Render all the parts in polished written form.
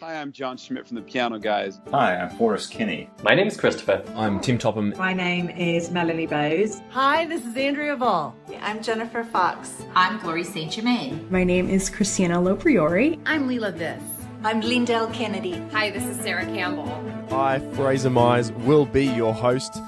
Hi, I'm John Schmidt from the Piano Guys. Hi, I'm Forrest Kinney. My name is Christopher. I'm Tim Topham. My name is Melanie Bowes. Hi, this is Andrea Vall. I'm Jennifer Fox. I'm Glory St. Germain. My name is Christina Lopriori. I'm Leela Viss. I'm Lindell Kennedy. Hi, this is Sarah Campbell. I, Fraser Mize, will be your host.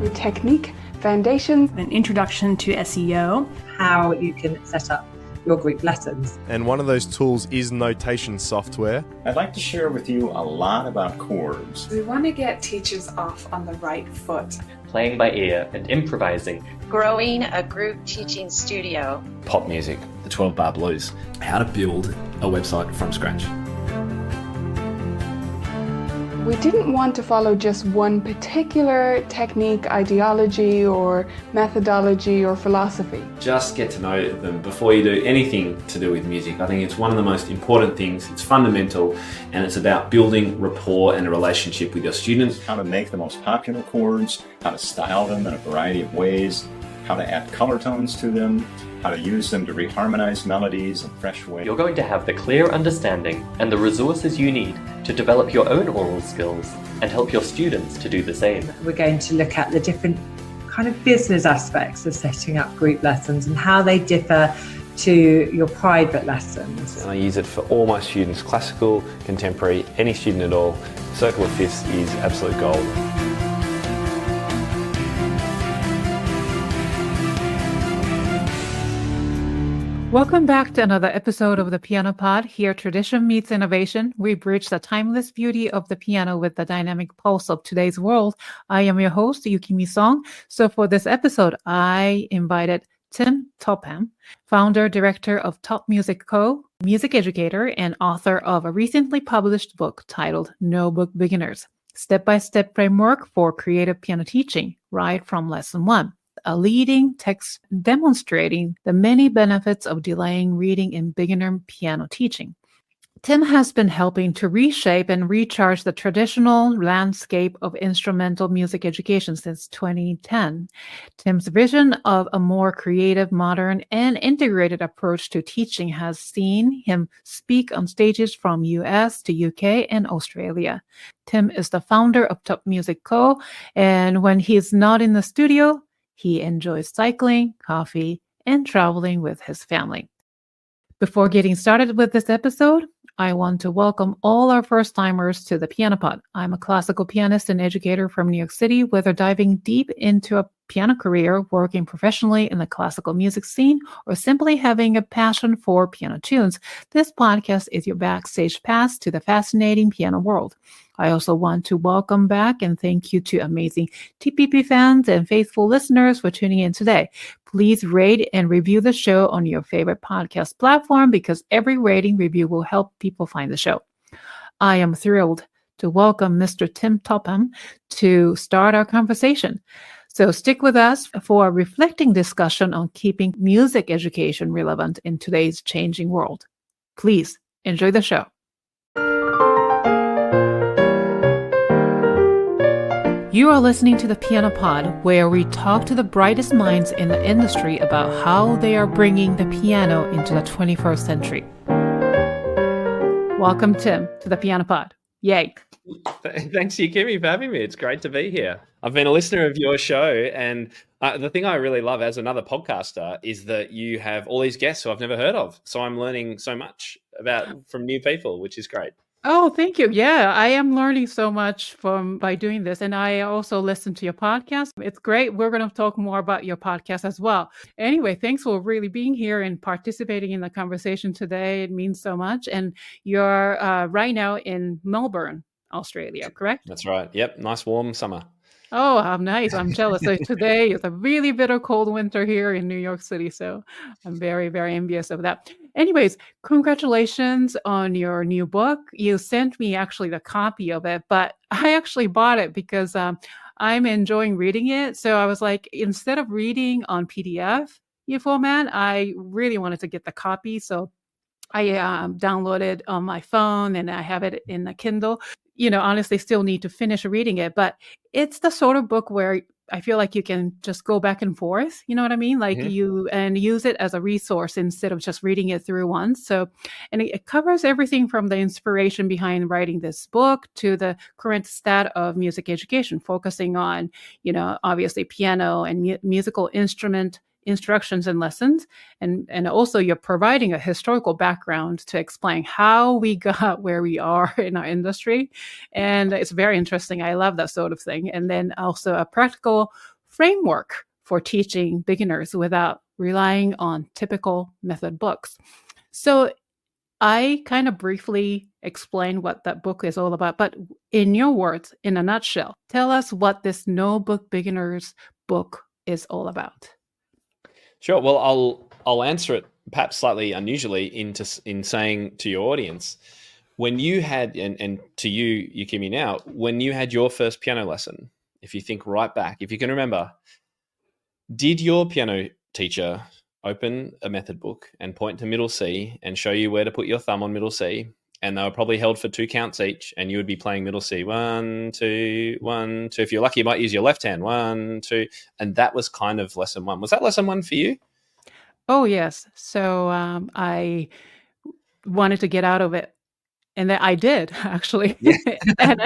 Your technique, foundations, an introduction to SEO, how you can set up your group lessons. And one of those tools is notation software. I'd like to share with you a lot about chords. We want to get teachers off on the right foot. Playing by ear and improvising. Growing a group teaching studio. Pop music, the 12-bar blues. How to build a website from scratch. We didn't want to follow just one particular technique, ideology, or methodology or philosophy. Just get to know them before you do anything to do with music. I think it's one of the most important things. It's fundamental, and it's about building rapport and a relationship with your students. How to make the most popular chords, how to style them in a variety of ways, how to add color tones to them, how to use them to reharmonize melodies in fresh ways. You're going to have the clear understanding and the resources you need to develop your own aural skills and help your students to do the same. We're going to look at the different kind of business aspects of setting up group lessons and how they differ to your private lessons. And I use it for all my students, classical, contemporary, any student at all. Circle of Fifths is absolute gold. Welcome back to another episode of the Piano Pod. Here, tradition meets innovation. We bridge the timeless beauty of the piano with the dynamic pulse of today's world. I am your host, Yukimi Song. So for this episode, I invited Tim Topham, founder, director of TopMusicCo, music educator, and author of a recently published book titled No Book Beginners, Step-by-Step Framework for Creative Piano Teaching, right from Lesson 1. A leading text demonstrating the many benefits of delaying reading in beginner piano teaching. Tim has been helping to reshape and recharge the traditional landscape of instrumental music education since 2010. Tim's vision of a more creative, modern, and integrated approach to teaching has seen him speak on stages from US to UK and Australia. Tim is the founder of TopMusicCo, and when he's not in the studio, he enjoys cycling, coffee, and traveling with his family. Before getting started with this episode, I want to welcome all our first-timers to the Piano Pod. I'm a classical pianist and educator from New York City, whether diving deep into a piano career, working professionally in the classical music scene, or simply having a passion for piano tunes. This podcast is your backstage pass to the fascinating piano world. I also want to welcome back and thank you to amazing TPP fans and faithful listeners for tuning in today. Please rate and review the show on your favorite podcast platform because every rating review will help people find the show. I am thrilled to welcome Mr. Tim Topham to start our conversation. So stick with us for a reflecting discussion on keeping music education relevant in today's changing world. Please enjoy the show. You are listening to the Piano Pod, where we talk to the brightest minds in the industry about how they are bringing the piano into the 21st century. Welcome, Tim, to the Piano Pod. Yay. Thanks, Yukimi, for having me. It's great to be here. I've been a listener of your show, and the thing I really love as another podcaster is that you have all these guests who I've never heard of. So I'm learning so much from new people, which is great. Oh, thank you. Yeah, I am learning so much by doing this. And I also listen to your podcast. It's great. We're going to talk more about your podcast as well. Anyway, thanks for really being here and participating in the conversation today. It means so much. And you're right now in Melbourne, Australia, correct? That's right. Yep. Nice warm summer. Oh, how nice. I'm jealous. So today is a really bitter cold winter here in New York City. So I'm very, very envious of that. Anyways, congratulations on your new book. You sent me actually the copy of it, but I actually bought it because I'm enjoying reading it. So I was like, instead of reading on PDF format, I really wanted to get the copy. So I downloaded on my phone and I have it in the Kindle. Honestly, still need to finish reading it, but it's the sort of book where I feel like you can just go back and forth, you know what I mean? Like and use it as a resource instead of just reading it through once. So, and it covers everything from the inspiration behind writing this book to the current state of music education, focusing on, obviously piano and musical instrument instructions and lessons. And also you're providing a historical background to explain how we got where we are in our industry. And it's very interesting. I love that sort of thing. And then also a practical framework for teaching beginners without relying on typical method books. So I kind of briefly explained what that book is all about, but in your words, in a nutshell, tell us what this No Book Beginners book is all about. Sure. Well, I'll answer it perhaps slightly unusually in saying to your audience, when you had, and to you, Yukimi, now, when you had your first piano lesson, if you think right back, if you can remember, did your piano teacher open a method book and point to middle C and show you where to put your thumb on middle C? And they were probably held for 2 counts each, and you would be playing middle C, 1, 2, 1, 2. If you're lucky, you might use your left hand, 1, 2. And that was kind of lesson 1. Was that lesson 1 for you? Oh, yes. So I wanted to get out of it. And then I did, actually. Yeah. And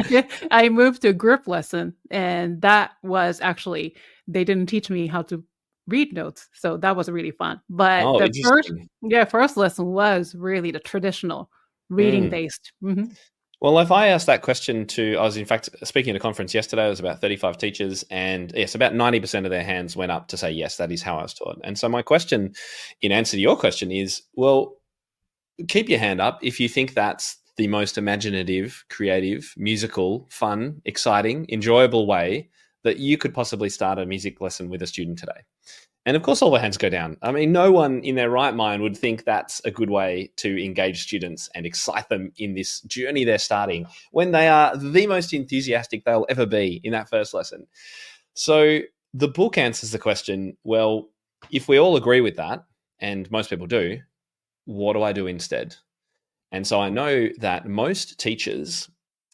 I moved to a group lesson. And that was actually, they didn't teach me how to read notes. So that was really fun. But the first lesson was really the traditional reading based. Well, if I asked that question I was in fact speaking at a conference yesterday, it was about 35 teachers, and yes, about 90% of their hands went up to say, yes, that is how I was taught. And so my question in answer to your question is, well, keep your hand up if you think that's the most imaginative, creative, musical, fun, exciting, enjoyable way that you could possibly start a music lesson with a student today. And of course, all the hands go down. I mean, no one in their right mind would think that's a good way to engage students and excite them in this journey they're starting when they are the most enthusiastic they'll ever be in that first lesson. So the book answers the question, well, if we all agree with that, and most people do, what do I do instead? And so I know that most teachers,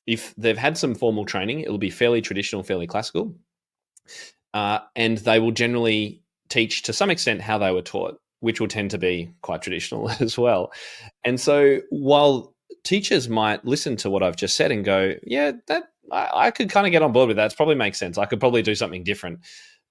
if they've had some formal training, it'll be fairly traditional, fairly classical, and they will generally teach to some extent how they were taught, which will tend to be quite traditional as well. And so while teachers might listen to what I've just said and go, yeah, that I could kind of get on board with that. It probably makes sense. I could probably do something different.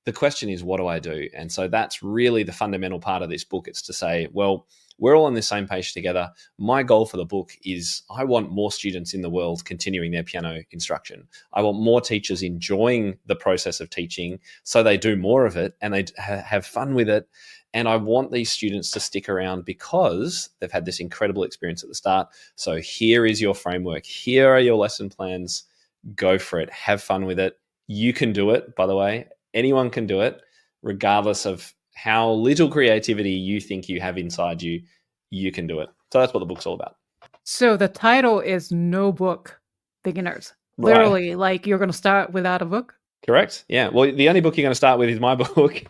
The question is, what do I do? And so that's really the fundamental part of this book. It's to say, well, we're all on the same page together. My goal for the book is I want more students in the world continuing their piano instruction. I want more teachers enjoying the process of teaching so they do more of it and they have fun with it. And I want these students to stick around because they've had this incredible experience at the start. So here is your framework. Here are your lesson plans. Go for it. Have fun with it. You can do it, by the way. Anyone can do it, regardless of how little creativity you think you have inside you, you can do it. So that's what the book's all about. So the title is No Book Beginners. Literally, like you're going to start without a book? Correct. Yeah. Well, the only book you're going to start with is my book,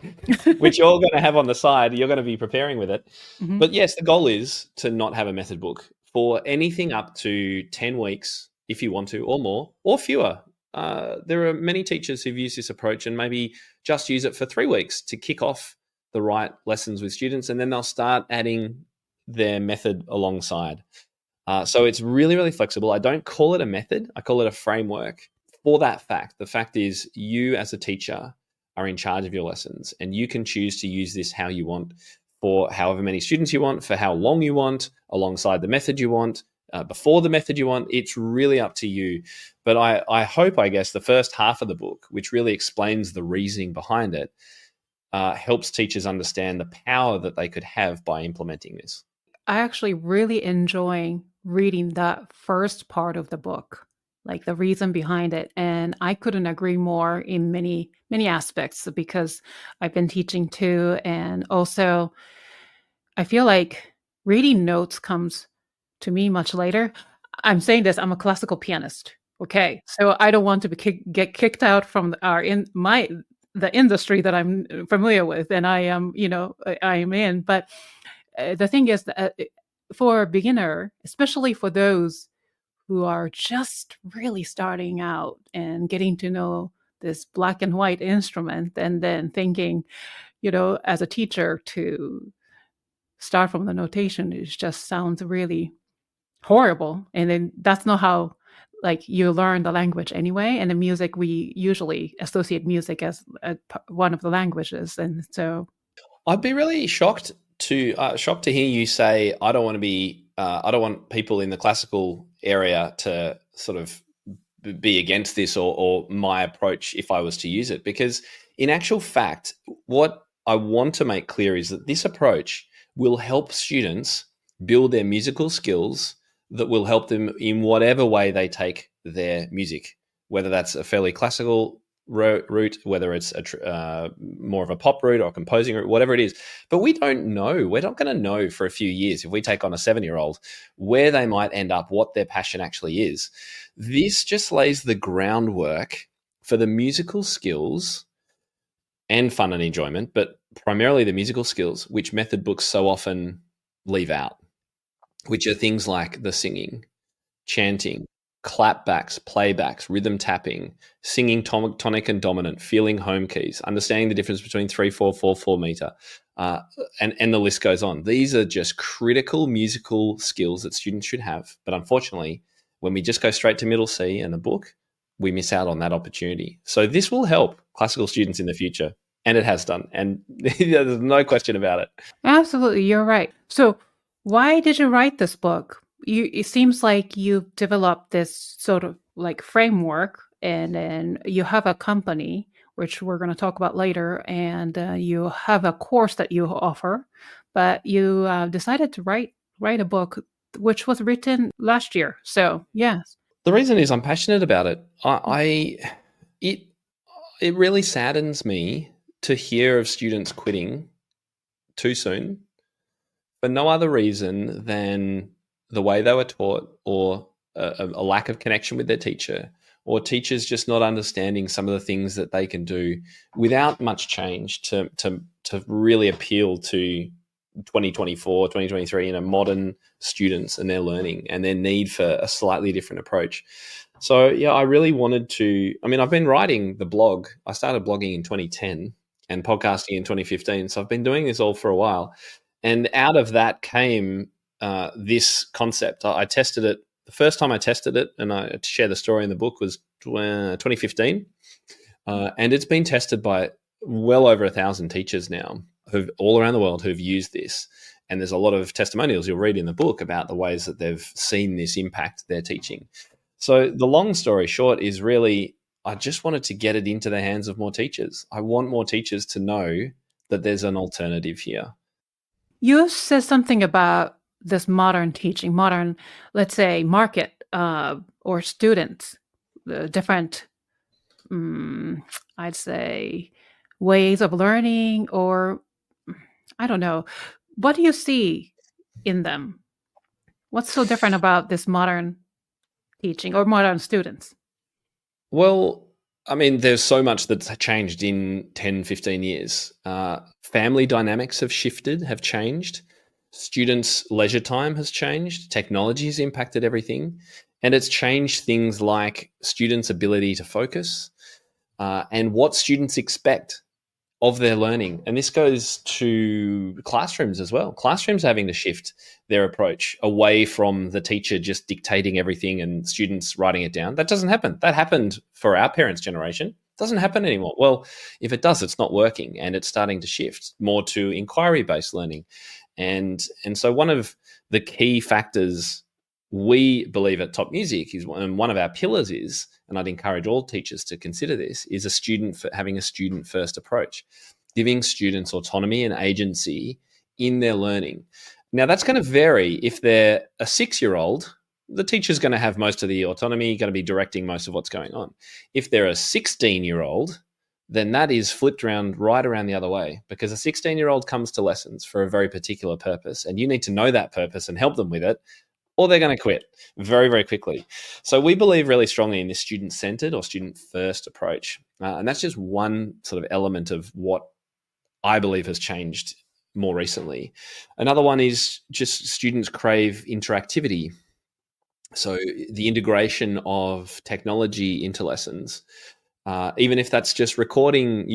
which you're going to have on the side. You're going to be preparing with it. Mm-hmm. But yes, the goal is to not have a method book for anything up to 10 weeks, if you want to, or more, or fewer. There are many teachers who've used this approach and maybe just use it for 3 weeks to kick off the right lessons with students, and then they'll start adding their method alongside. So it's really, really flexible. I don't call it a method. I call it a framework for that fact. The fact is you as a teacher are in charge of your lessons, and you can choose to use this how you want, for however many students you want, for how long you want, alongside the method you want, before the method you want. It's really up to you. But I hope, I guess, the first half of the book, which really explains the reasoning behind it, helps teachers understand the power that they could have by implementing this. I actually really enjoy reading that first part of the book, like the reason behind it. And I couldn't agree more in many, many aspects, because I've been teaching too. And also, I feel like reading notes comes to me much later. I'm saying this, I'm a classical pianist. Okay. So I don't want to get kicked out from the industry that I'm familiar with, and I am in. But the thing is that for a beginner, especially for those who are just really starting out and getting to know this black and white instrument, and then thinking, as a teacher, to start from the notation, it just sounds really horrible. And then that's not how you learn the language anyway. And the music, we usually associate music as one of the languages. And so I'd be really shocked to hear you say, I don't want people in the classical area to sort of be against this or my approach if I was to use it. Because in actual fact, what I want to make clear is that this approach will help students build their musical skills that will help them in whatever way they take their music, whether that's a fairly classical route, whether it's more of a pop route or a composing route, whatever it is. But we don't know. We're not going to know for a few years if we take on a 7-year-old where they might end up, what their passion actually is. This just lays the groundwork for the musical skills and fun and enjoyment, but primarily the musical skills, which method books so often leave out, which are things like the singing, chanting, clapbacks, playbacks, rhythm tapping, singing tonic and dominant, feeling home keys, understanding the difference between 3/4, 4/4 meter, and the list goes on. These are just critical musical skills that students should have. But unfortunately, when we just go straight to middle C and a book, we miss out on that opportunity. So this will help classical students in the future, and it has done. And there's no question about it. Absolutely, you're right. So why did you write this book? It seems like you've developed this sort of framework, and then you have a company, which we're going to talk about later, and you have a course that you offer, but you decided to write a book, which was written last year. So, yes. The reason is I'm passionate about it. It really saddens me to hear of students quitting too soon for no other reason than the way they were taught, or a lack of connection with their teacher, or teachers just not understanding some of the things that they can do without much change to really appeal to 2024, 2023 modern students and their learning and their need for a slightly different approach. So yeah, I really wanted to, I've been writing the blog. I started blogging in 2010 and podcasting in 2015. So I've been doing this all for a while. And out of that came this concept. I tested it. The first time I tested it, and I share the story in the book, was 2015. And it's been tested by well over 1,000 teachers now, who've all around the world who've used this. And there's a lot of testimonials you'll read in the book about the ways that they've seen this impact their teaching. So the long story short is really, I just wanted to get it into the hands of more teachers. I want more teachers to know that there's an alternative here. You said something about this modern teaching, let's say, market or students, the different, I'd say, ways of learning, or I don't know. What do you see in them? What's so different about this modern teaching or modern students? Well, there's so much that's changed in 10, 15 years. Family dynamics have shifted, have changed. Students' leisure time has changed. Technology has impacted everything. And it's changed things like students' ability to focus and what students expect of their learning. And this goes to classrooms as well. Classrooms are having to shift their approach away from the teacher just dictating everything and students writing it down. That doesn't happen. That happened for our parents' generation. It doesn't happen anymore. Well, if it does, it's not working, and it's starting to shift more to inquiry-based learning. And so one of the key factors we believe at Top Music is, and one of our pillars is, and I'd encourage all teachers to consider this, is having a student-first approach, giving students autonomy and agency in their learning. Now, that's going to vary. If they're a 6-year-old, the teacher's going to have most of the autonomy, going to be directing most of what's going on. If they're a 16-year-old, then that is flipped right around the other way, because a 16-year-old comes to lessons for a very particular purpose, and you need to know that purpose and help them with it, or they're going to quit very, very quickly. So we believe really strongly in this student-centered or student-first approach. And that's just one sort of element of what I believe has changed more recently. Another one is just students crave interactivity. So the integration of technology into lessons even if that's just recording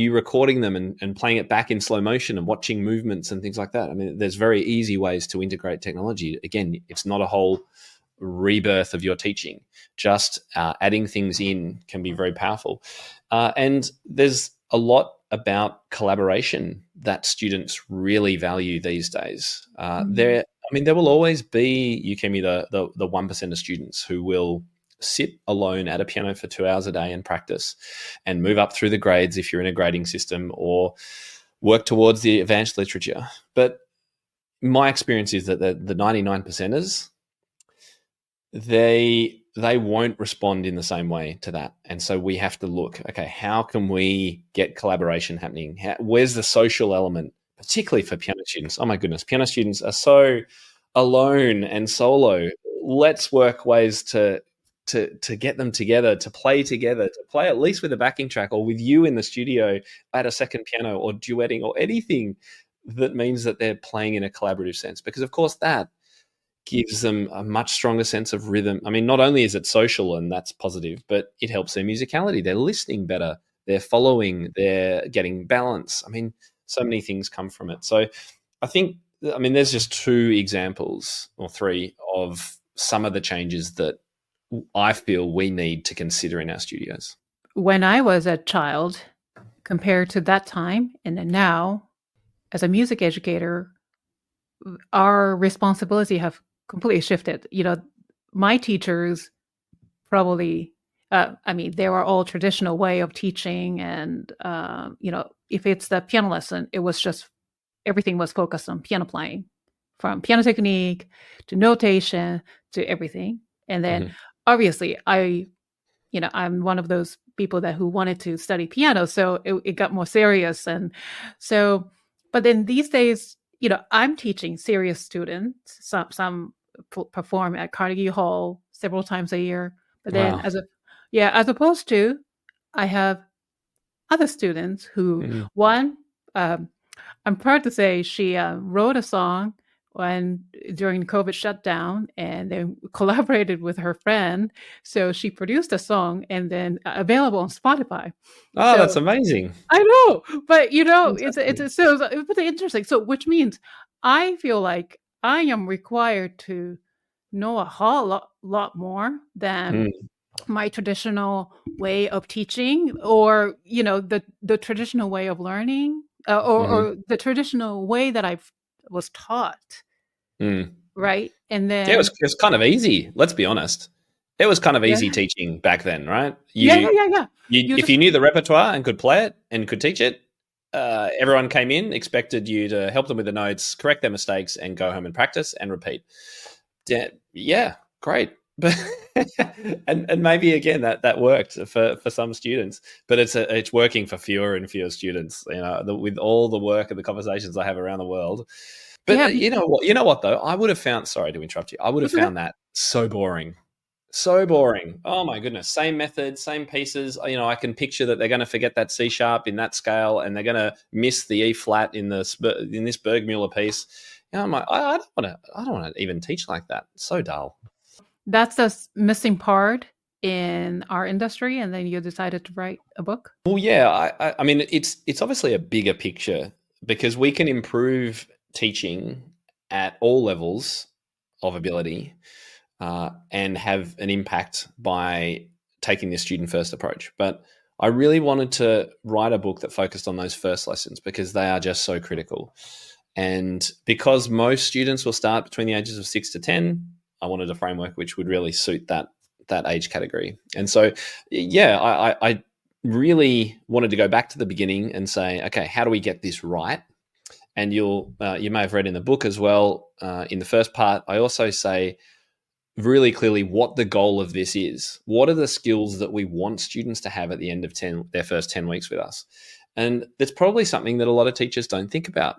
them and playing it back in slow motion and watching movements and things like that. I mean, there's very easy ways to integrate technology. Again, it's not a whole rebirth of your teaching. Just adding things in can be very powerful. And there's a lot about collaboration that students really value these days. There will always be, Yukimi, the 1% of students who will sit alone at a piano for 2 hours a day and practice and move up through the grades if you're in a grading system, or work towards the advanced literature. But my experience is that the 99%ers, they won't respond in the same way to that. And so we have to look, okay, how can we get collaboration happening? Where's the social element, particularly for piano students? Oh my goodness, piano students are so alone and solo. Let's work ways to get them together, to play at least with a backing track or with you in the studio at a second piano or duetting or anything that means that they're playing in a collaborative sense. Because of course that gives them a much stronger sense of rhythm. I mean, not only is it social and that's positive, but it helps their musicality. They're listening better, they're following, they're getting balance. I mean, so many things come from it. So I think, there's just 2 examples or 3 of some of the changes that I feel we need to consider in our studios. When I was a child, compared to that time, and then now, as a music educator, our responsibility have completely shifted. My teachers probably, they were all traditional way of teaching, and if it's the piano lesson, it was just everything was focused on piano playing, from piano technique to notation to everything. And then obviously I'm one of those people who wanted to study piano, so it got more serious. And so, but then these days, I'm teaching serious students. Some perform at Carnegie Hall several times a year. But then as opposed to, I have other students who one, I'm proud to say she wrote a song during the COVID shutdown, and then collaborated with her friend. So she produced a song and then available on Spotify. Oh, that's amazing. I know, but it's really interesting. So which means I feel like I am required to know a whole lot more than my traditional way of teaching, or the traditional way of learning, or the traditional way that I was taught. Right. And then it was kind of easy. Let's be honest. It was kind of easy teaching back then, right? Yeah. If you knew the repertoire and could play it and could teach it, everyone came in, expected you to help them with the notes, correct their mistakes, and go home and practice and repeat. Yeah, great. But and maybe again that worked for some students, but it's working for fewer and fewer students. With all the work and the conversations I have around the world. But you know what though, I would have found. Sorry to interrupt you. I would have found that so boring. So boring. Oh my goodness. Same method, same pieces. I can picture that they're going to forget that C sharp in that scale, and they're going to miss the E flat in this Bergmuller piece. I'm like, I don't want to even teach like that. It's so dull. That's the missing part in our industry, and then you decided to write a book. Well, yeah. I mean, it's obviously a bigger picture, because we can improve teaching at all levels of ability. And have an impact by taking the student-first approach. But I really wanted to write a book that focused on those first lessons, because they are just so critical. And because most students will start between the ages of 6 to 10, I wanted a framework which would really suit that age category. And so, I really wanted to go back to the beginning and say, okay, how do we get this right? And you may have read in the book as well, in the first part, I also say really clearly what the goal of this is. What are the skills that we want students to have at the end of their first 10 weeks with us? And that's probably something that a lot of teachers don't think about.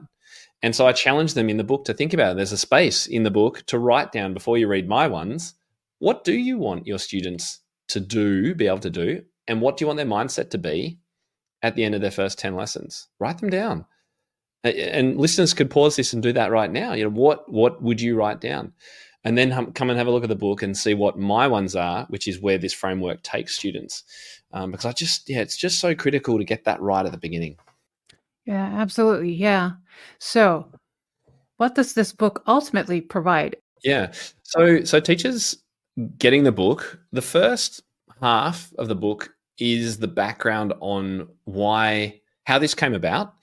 And so I challenge them in the book to think about it. There's a space in the book to write down, before you read my ones, what do you want your students to be able to do? And what do you want their mindset to be at the end of their first 10 lessons? Write them down. And listeners could pause this and do that right now. What would you write down? and then come and have a look at the book and see what my ones are, which is where this framework takes students. Because it's just so critical to get that right at the beginning. Yeah, absolutely. Yeah. So what does this book ultimately provide? Yeah. So teachers getting the book, the first half of the book is the background on how this came about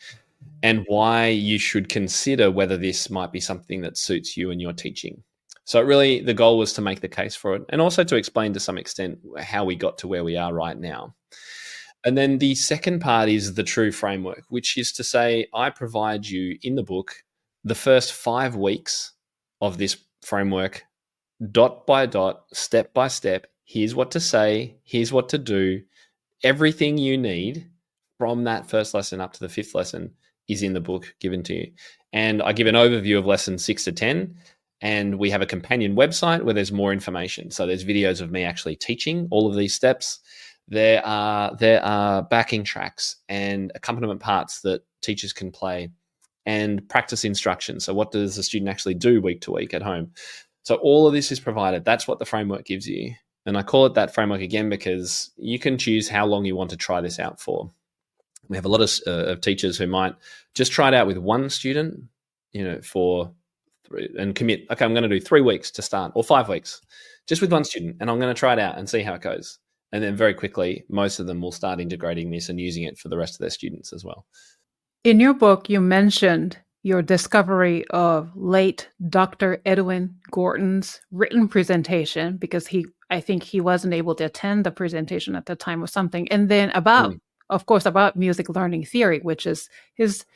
and why you should consider whether this might be something that suits you and your teaching. So really the goal was to make the case for it and also to explain to some extent how we got to where we are right now. And then the second part is the true framework, which is to say I provide you in the book the first 5 weeks of this framework, dot by dot, step by step. Here's what to say. Here's what to do. Everything you need from that first lesson up to the 5th lesson is in the book given to you. And I give an overview of lessons 6 to 10. And we have a companion website where there's more information. So there's videos of me actually teaching all of these steps. There are backing tracks and accompaniment parts that teachers can play and practice instruction. So what does the student actually do week to week at home? So all of this is provided. That's what the framework gives you. And I call it that framework again because you can choose how long you want to try this out for. We have a lot of teachers who might just try it out with one student, and commit, okay, I'm going to do 3 weeks to start or 5 weeks just with one student, and I'm going to try it out and see how it goes. And then very quickly, most of them will start integrating this and using it for the rest of their students as well. In your book, you mentioned your discovery of late Dr. Edwin Gorton's written presentation because I think he wasn't able to attend the presentation at the time or something. And then of course, about music learning theory, which is his,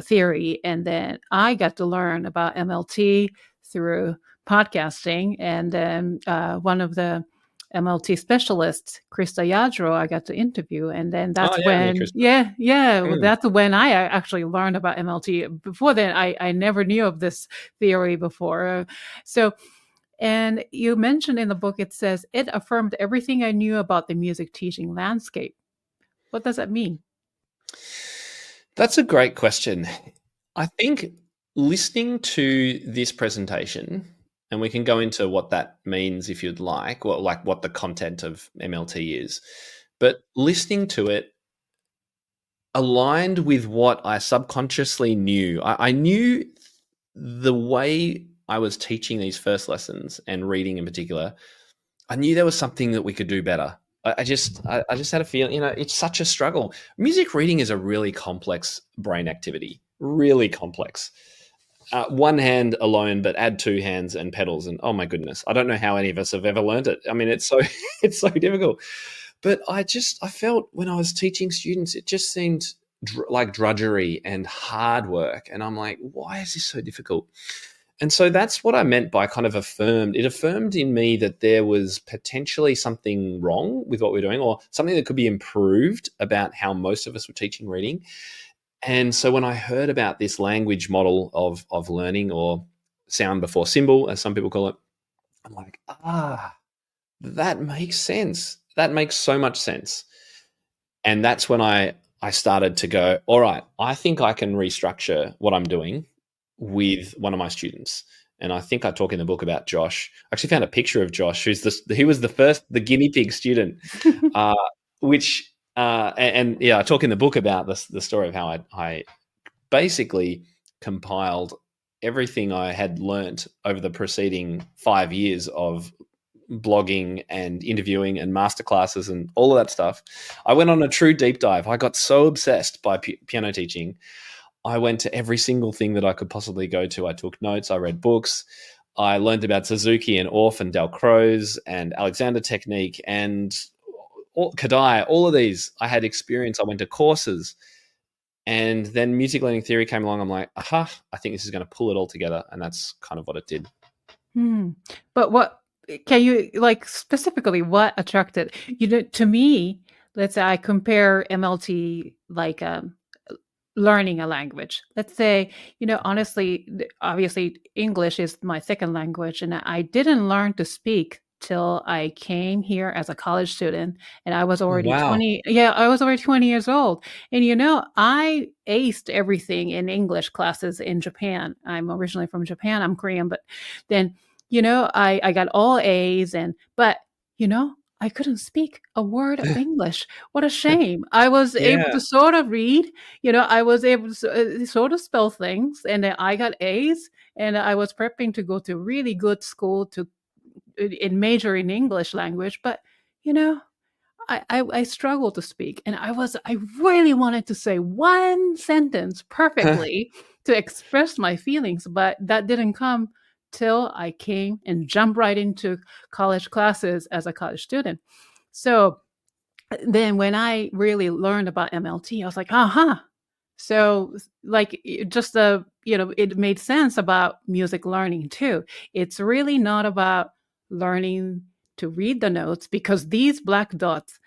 theory. And then I got to learn about MLT through podcasting. And then one of the MLT specialists, Krista Yadro, I got to interview. And then that's that's when I actually learned about MLT. Before then, I never knew of this theory before. And you mentioned in the book, it says, it affirmed everything I knew about the music teaching landscape. What does that mean? That's a great question. I think listening to this presentation, and we can go into what that means if you'd like, or like what the content of MLT is, but listening to it aligned with what I subconsciously knew. I knew the way I was teaching these first lessons and reading in particular, I knew there was something that we could do better. I just had a feeling, it's such a struggle. Music reading is a really complex brain activity, really complex. One hand alone, but add 2 hands and pedals, and oh my goodness, I don't know how any of us have ever learned it. I mean, it's so difficult. But I felt when I was teaching students, it just seemed like drudgery and hard work, and I'm like, why is this so difficult? And so that's what I meant by kind of affirmed. It affirmed in me that there was potentially something wrong with what we're doing or something that could be improved about how most of us were teaching reading. And so when I heard about this language model of learning, or sound before symbol, as some people call it, I'm like, that makes sense. That makes so much sense. And that's when I started to go, all right, I think I can restructure what I'm doing with one of my students. And I think I talk in the book about Josh. I actually found a picture of Josh, he was the guinea pig student, I talk in the book about the story of how I basically compiled everything I had learnt over the preceding 5 years of blogging and interviewing and masterclasses and all of that stuff. I went on a true deep dive. I got so obsessed by piano teaching. I went to every single thing that I could possibly go to. I took notes. I read books. I learned about Suzuki and Orff and Dalcroze and Alexander technique and Kodaly, all of these. I had experience. I went to courses. And then music learning theory came along. I'm like, I think this is going to pull it all together. And that's kind of what it did. But what can you, specifically, what attracted, to me, let's say I compare MLT learning a language. Let's say, honestly, obviously English is my second language, and I didn't learn to speak till I came here as a college student, and I was already 20. Yeah, I was already 20 years old. And I aced everything in English classes in Japan. I'm originally from Japan. I'm Korean, but then I got all A's, but I couldn't speak a word of English. What a shame. I was able to sort of read, I was able to sort of spell things, and then I got A's, and I was prepping to go to a really good school in major in English language, but I struggled to speak, and I really wanted to say one sentence perfectly to express my feelings, but that didn't come till I came and jumped right into college classes as a college student. So then when I really learned about MLT, I was like, so like just it made sense about music learning too. It's really not about learning to read the notes, because these black dots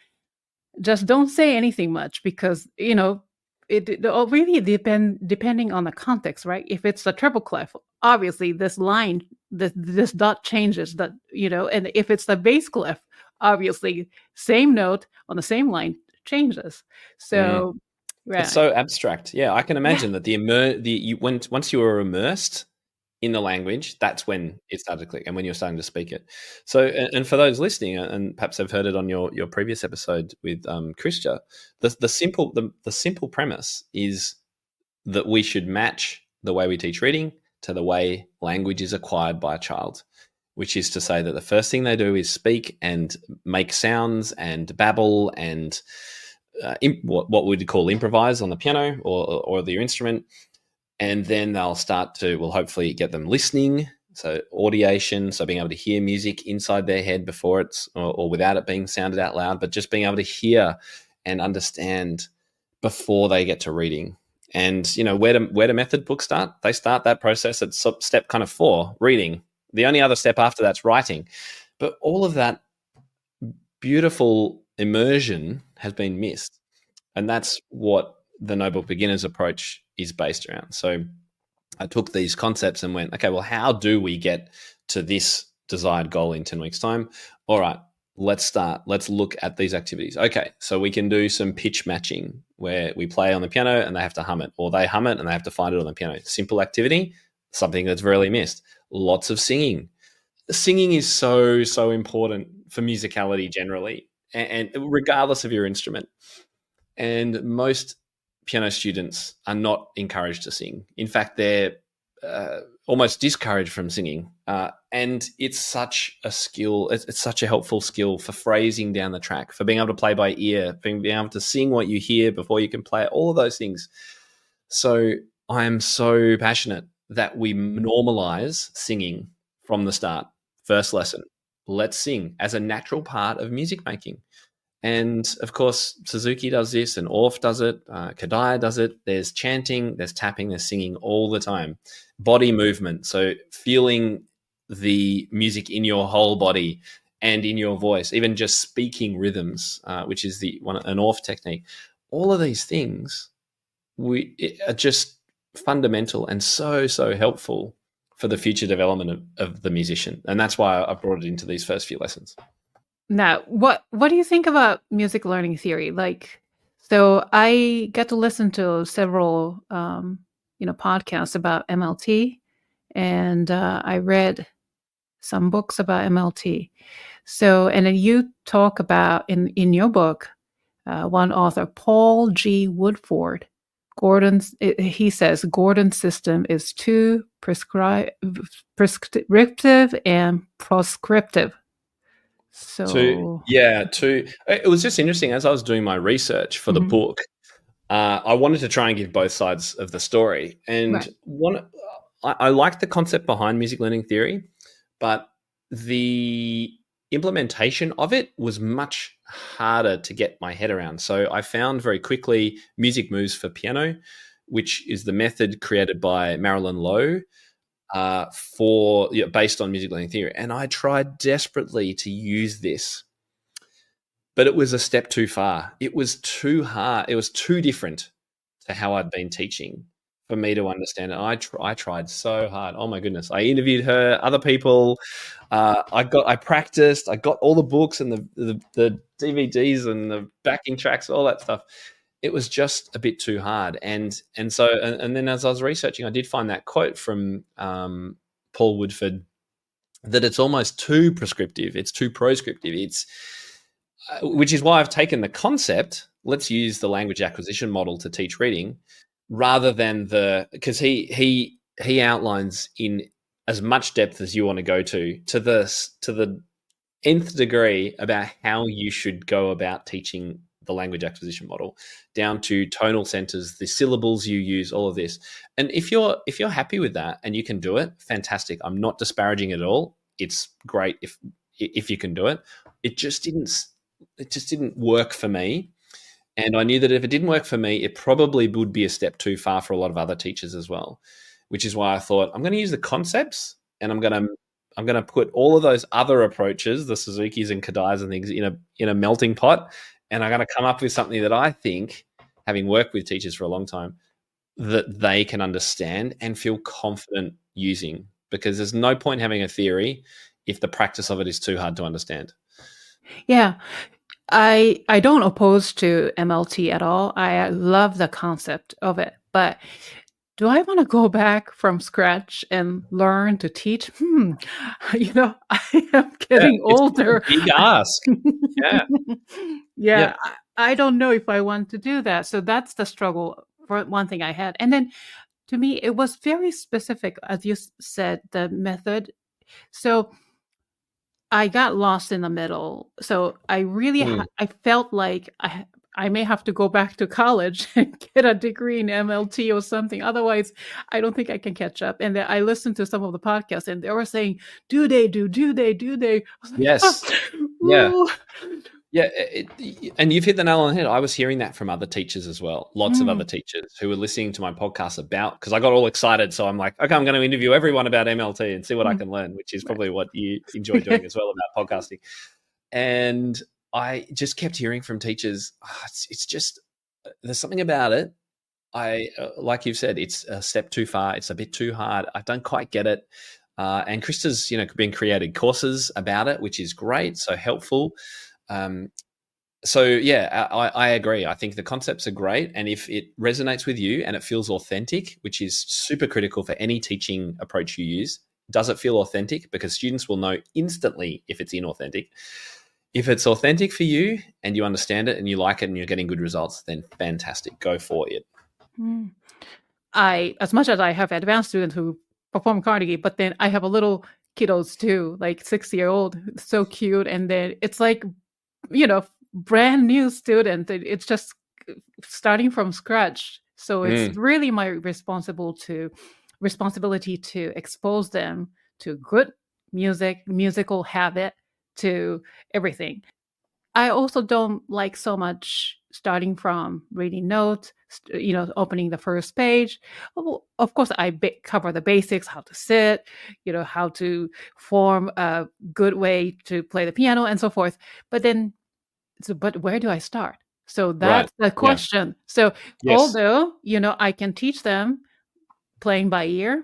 just don't say anything much, because it all really depending on the context, right? If it's a treble clef, obviously this line, this dot changes, that and if it's the bass clef, obviously same note on the same line changes. So It's so abstract. Yeah, I can imagine that once you were immersed in the language, that's when it started to click, and when you're starting to speak it. So, and for those listening, and perhaps have heard it on your previous episode with Christian, the simple premise is that we should match the way we teach reading to the way language is acquired by a child, which is to say that the first thing they do is speak and make sounds and babble and what we'd call improvise on the piano or their instrument. And then they'll start to, hopefully get them listening. So audiation, so being able to hear music inside their head before it's, or without it being sounded out loud, but just being able to hear and understand before they get to reading. And, where do method books start? They start that process at step kind of 4, reading. The only other step after that's writing. But all of that beautiful immersion has been missed. And that's what the Notebook Beginner's approach is based around. So I took these concepts and went, okay, well, how do we get to this desired goal in 10 weeks' time? All right, let's start. Let's look at these activities. Okay, so we can do some pitch matching where we play on the piano and they have to hum it, or they hum it and they have to find it on the piano. Simple activity, something that's rarely missed. Lots of singing. Singing is so, so important for musicality generally, and regardless of your instrument. And most piano students are not encouraged to sing. In fact, they're almost discouraged from singing. And it's such a skill. It's such a helpful skill for phrasing down the track, for being able to play by ear, being able to sing what you hear before you can play it, all of those things. So I am so passionate that we normalize singing from the start. First lesson, let's sing as a natural part of music making. And of course, Suzuki does this, and Orff does it, Kodaly does it. There's chanting, there's tapping, there's singing all the time. Body movement, so feeling the music in your whole body and in your voice, even just speaking rhythms, which is an Orff technique. All of these things are just fundamental and so, so helpful for the future development of the musician. And that's why I brought it into these first few lessons. Now, what do you think about music learning theory? So I got to listen to several, podcasts about MLT, and I read some books about MLT. So, and then you talk about in your book, one author, Paul G. Woodford, he says Gordon's system is too prescriptive and proscriptive. It was just interesting as I was doing my research for the book. I wanted to try and give both sides of the story, and I liked the concept behind music learning theory, but the implementation of it was much harder to get my head around. So I found very quickly Music Moves for Piano, which is the method created by Marilyn Lowe, based on music learning theory. And I tried desperately to use this, but it was a step too far. It was too hard. It was too different to how I'd been teaching for me to understand it. I tried so hard. Oh my goodness. I interviewed her, other people. I practiced. I got all the books and the DVDs and the backing tracks, all that stuff. It was just a bit too hard. And then as I was researching, I did find that quote from Paul Woodford that it's almost too prescriptive. It's too proscriptive. It's which is why I've taken the concept. Let's use the language acquisition model to teach reading, rather than because he outlines in as much depth as you want to go to the nth degree about how you should go about teaching the language acquisition model, down to tonal centers, the syllables you use, all of this. And if you're happy with that and you can do it, fantastic. I'm not disparaging it at all. It's great if you can do it. It just didn't work for me. And I knew that if it didn't work for me, it probably would be a step too far for a lot of other teachers as well, which is why I thought I'm going to use the concepts, and I'm going to put all of those other approaches, the Suzuki's and Kodai's and things, in a melting pot. And I'm going to come up with something that I think, having worked with teachers for a long time, that they can understand and feel confident using, because there's no point having a theory if the practice of it is too hard to understand. Yeah. I don't oppose to MLT at all. I love the concept of it, but do I want to go back from scratch and learn to teach? I am getting older. Big ask. Yeah. Yeah. I don't know if I want to do that. So that's the struggle for one thing I had. And then to me, it was very specific, as you said, the method. So I got lost in the middle. So I really, I felt like I may have to go back to college and get a degree in MLT or something. Otherwise, I don't think I can catch up. And then I listened to some of the podcasts, and they were saying, do they? I was like, yes. Yeah. Yeah. And you've hit the nail on the head. I was hearing that from other teachers as well. Lots of other teachers who were listening to my podcast because I got all excited. So I'm like, okay, I'm going to interview everyone about MLT and see what I can learn, which is probably what you enjoy doing as well about podcasting. And I just kept hearing from teachers, it's just, there's something about it. Like you've said, it's a step too far. It's a bit too hard. I don't quite get it. And Krista's, been created courses about it, which is great. So helpful. I agree. I think the concepts are great. And if it resonates with you and it feels authentic, which is super critical for any teaching approach you use, does it feel authentic? Because students will know instantly if it's inauthentic. If it's authentic for you and you understand it and you like it and you're getting good results, then fantastic. Go for it. As much as I have advanced students who perform Carnegie, but then I have a little kiddos too, like 6-year-old, so cute. And then it's like, brand new student. It's just starting from scratch. So it's really my responsibility to expose them to good musical habit, to everything. I also don't like so much starting from reading notes, opening the first page. Of course, I cover the basics, how to sit, how to form a good way to play the piano and so forth. But where do I start? So that's the question. Yeah. So although, I can teach them playing by ear,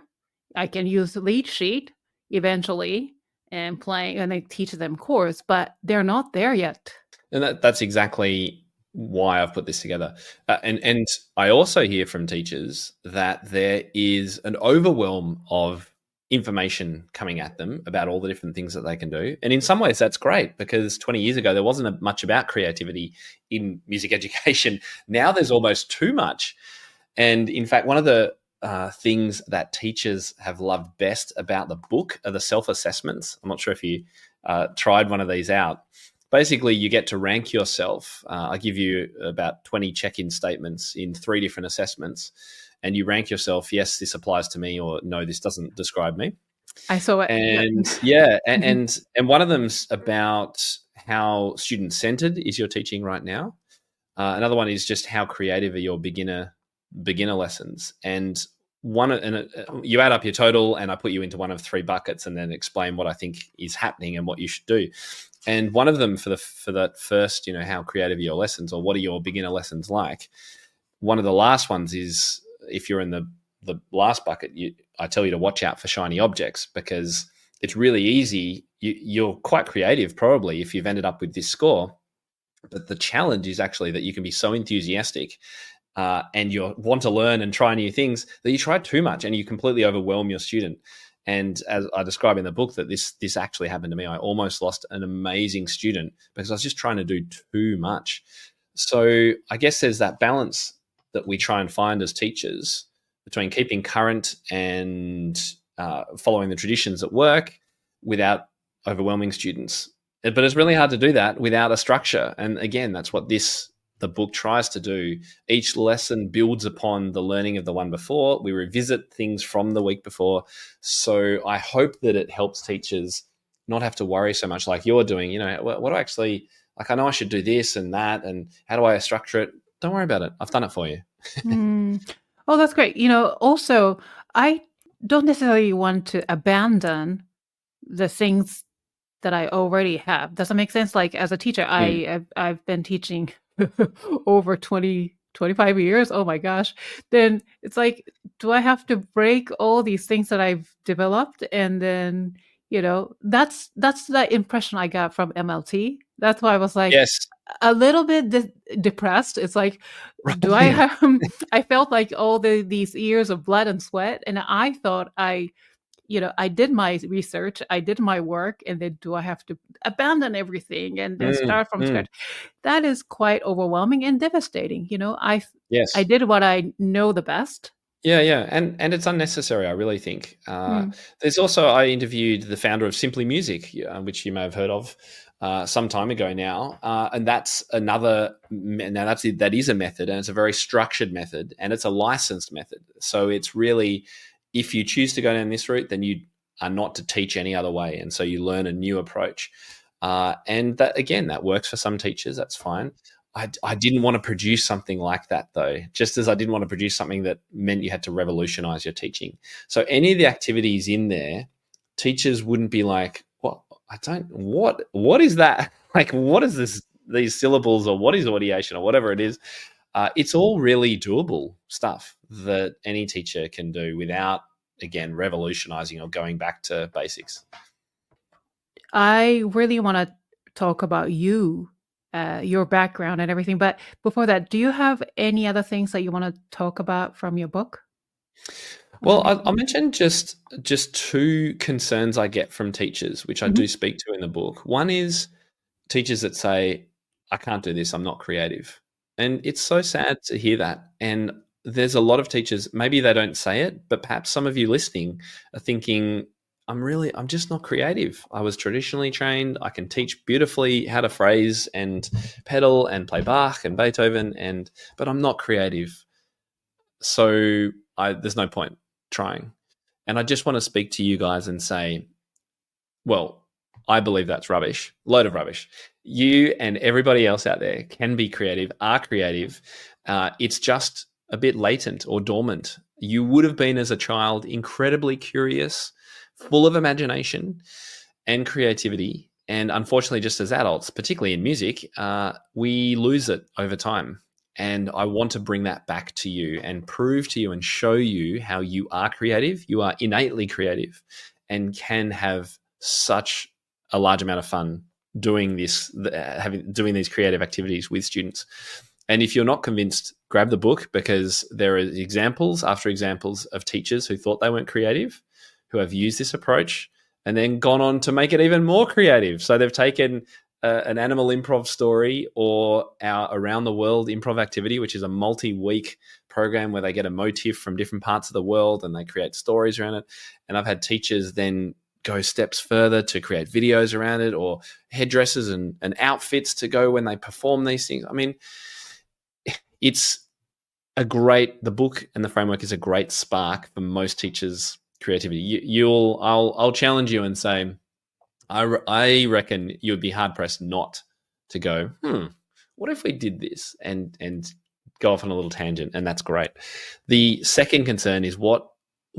I can use the lead sheet eventually and playing, and I teach them chords, but they're not there yet. And that's exactly why I've put this together. And I also hear from teachers that there is an overwhelm of information coming at them about all the different things that they can do. And in some ways that's great, because 20 years ago, there wasn't much about creativity in music education. Now there's almost too much. And in fact, one of the things that teachers have loved best about the book are the self-assessments. I'm not sure if you tried one of these out. Basically, you get to rank yourself. I give you about 20 check-in statements in 3 different assessments, and you rank yourself, yes, this applies to me, or no, this doesn't describe me. I saw it. And and one of them's about how student-centered is your teaching right now. Another one is just how creative are your beginner lessons. And you add up your total, and I put you into one of 3 buckets, and then explain what I think is happening and what you should do. And one of them for that first, how creative are your lessons, or what are your beginner lessons like? One of the last ones is, if you're in the last bucket, I tell you to watch out for shiny objects, because it's really easy. You're quite creative probably if you've ended up with this score. But the challenge is actually that you can be so enthusiastic and you want to learn and try new things that you try too much and you completely overwhelm your student. And as I describe in the book, that this actually happened to me. I almost lost an amazing student because I was just trying to do too much. So I guess there's that balance that we try and find as teachers between keeping current and following the traditions at work without overwhelming students. But it's really hard to do that without a structure. And again, that's what the book tries to do. Each lesson builds upon the learning of the one before. We revisit things from the week before. So I hope that it helps teachers not have to worry so much like you're doing. You know, what do I actually, like, I know I should do this and that, and how do I structure it? Don't worry about it. I've done it for you. Oh, that's great. You know, also, I don't necessarily want to abandon the things that I already have. Does that make sense? Like, as a teacher, I've been teaching over 25 years. Oh my gosh. Then it's like, do I have to break all these things that I've developed? And then, you know, that's the impression I got from MLT. That's why I was like, yes, a little bit depressed. It's like, do I have, I felt like all these years of blood and sweat. And I thought I did my research, I did my work, and then do I have to abandon everything and then start from scratch? That is quite overwhelming and devastating. You know, I did what I know the best. Yeah. And it's unnecessary, I really think. There's also, I interviewed the founder of Simply Music, which you may have heard of some time ago now. And that's that is a method, and it's a very structured method, and it's a licensed method. So it's really, if you choose to go down this route, then you are not to teach any other way. And so you learn a new approach. And that, again, that works for some teachers. That's fine. I didn't want to produce something like that, though, just as I didn't want to produce something that meant you had to revolutionize your teaching. So any of the activities in there, teachers wouldn't be like, what is that? Like, what is this, these syllables, or what is audiation, or whatever it is? It's all really doable stuff that any teacher can do without, again, revolutionizing or going back to basics. I really want to talk about you, your background and everything. But before that, do you have any other things that you want to talk about from your book? Well, I'll mention just two concerns I get from teachers, which I do speak to in the book. One is teachers that say, I can't do this, I'm not creative. And it's so sad to hear that. And there's a lot of teachers, maybe they don't say it, but perhaps some of you listening are thinking, I'm just not creative. I was traditionally trained. I can teach beautifully how to phrase and pedal and play Bach and Beethoven, but I'm not creative. So there's no point trying. And I just want to speak to you guys and say, well, I believe that's rubbish, load of rubbish. You and everybody else out there can be creative, are creative. It's just a bit latent or dormant. You would have been, as a child, incredibly curious, full of imagination and creativity. And unfortunately, just as adults, particularly in music, we lose it over time. And I want to bring that back to you and prove to you and show you how you are creative. You are innately creative and can have such a large amount of fun doing this, doing these creative activities with students. And if you're not convinced, grab the book, because there are examples after examples of teachers who thought they weren't creative, who have used this approach and then gone on to make it even more creative. So they've taken an animal improv story or our Around the World improv activity, which is a multi-week program where they get a motif from different parts of the world and they create stories around it. And I've had teachers then go steps further to create videos around it, or headdresses and outfits to go when they perform these things. I mean, it's the book and the framework is a great spark for most teachers' creativity. I'll challenge you and say, I reckon you would be hard pressed not to go, what if we did this, and go off on a little tangent, and that's great. The second concern is what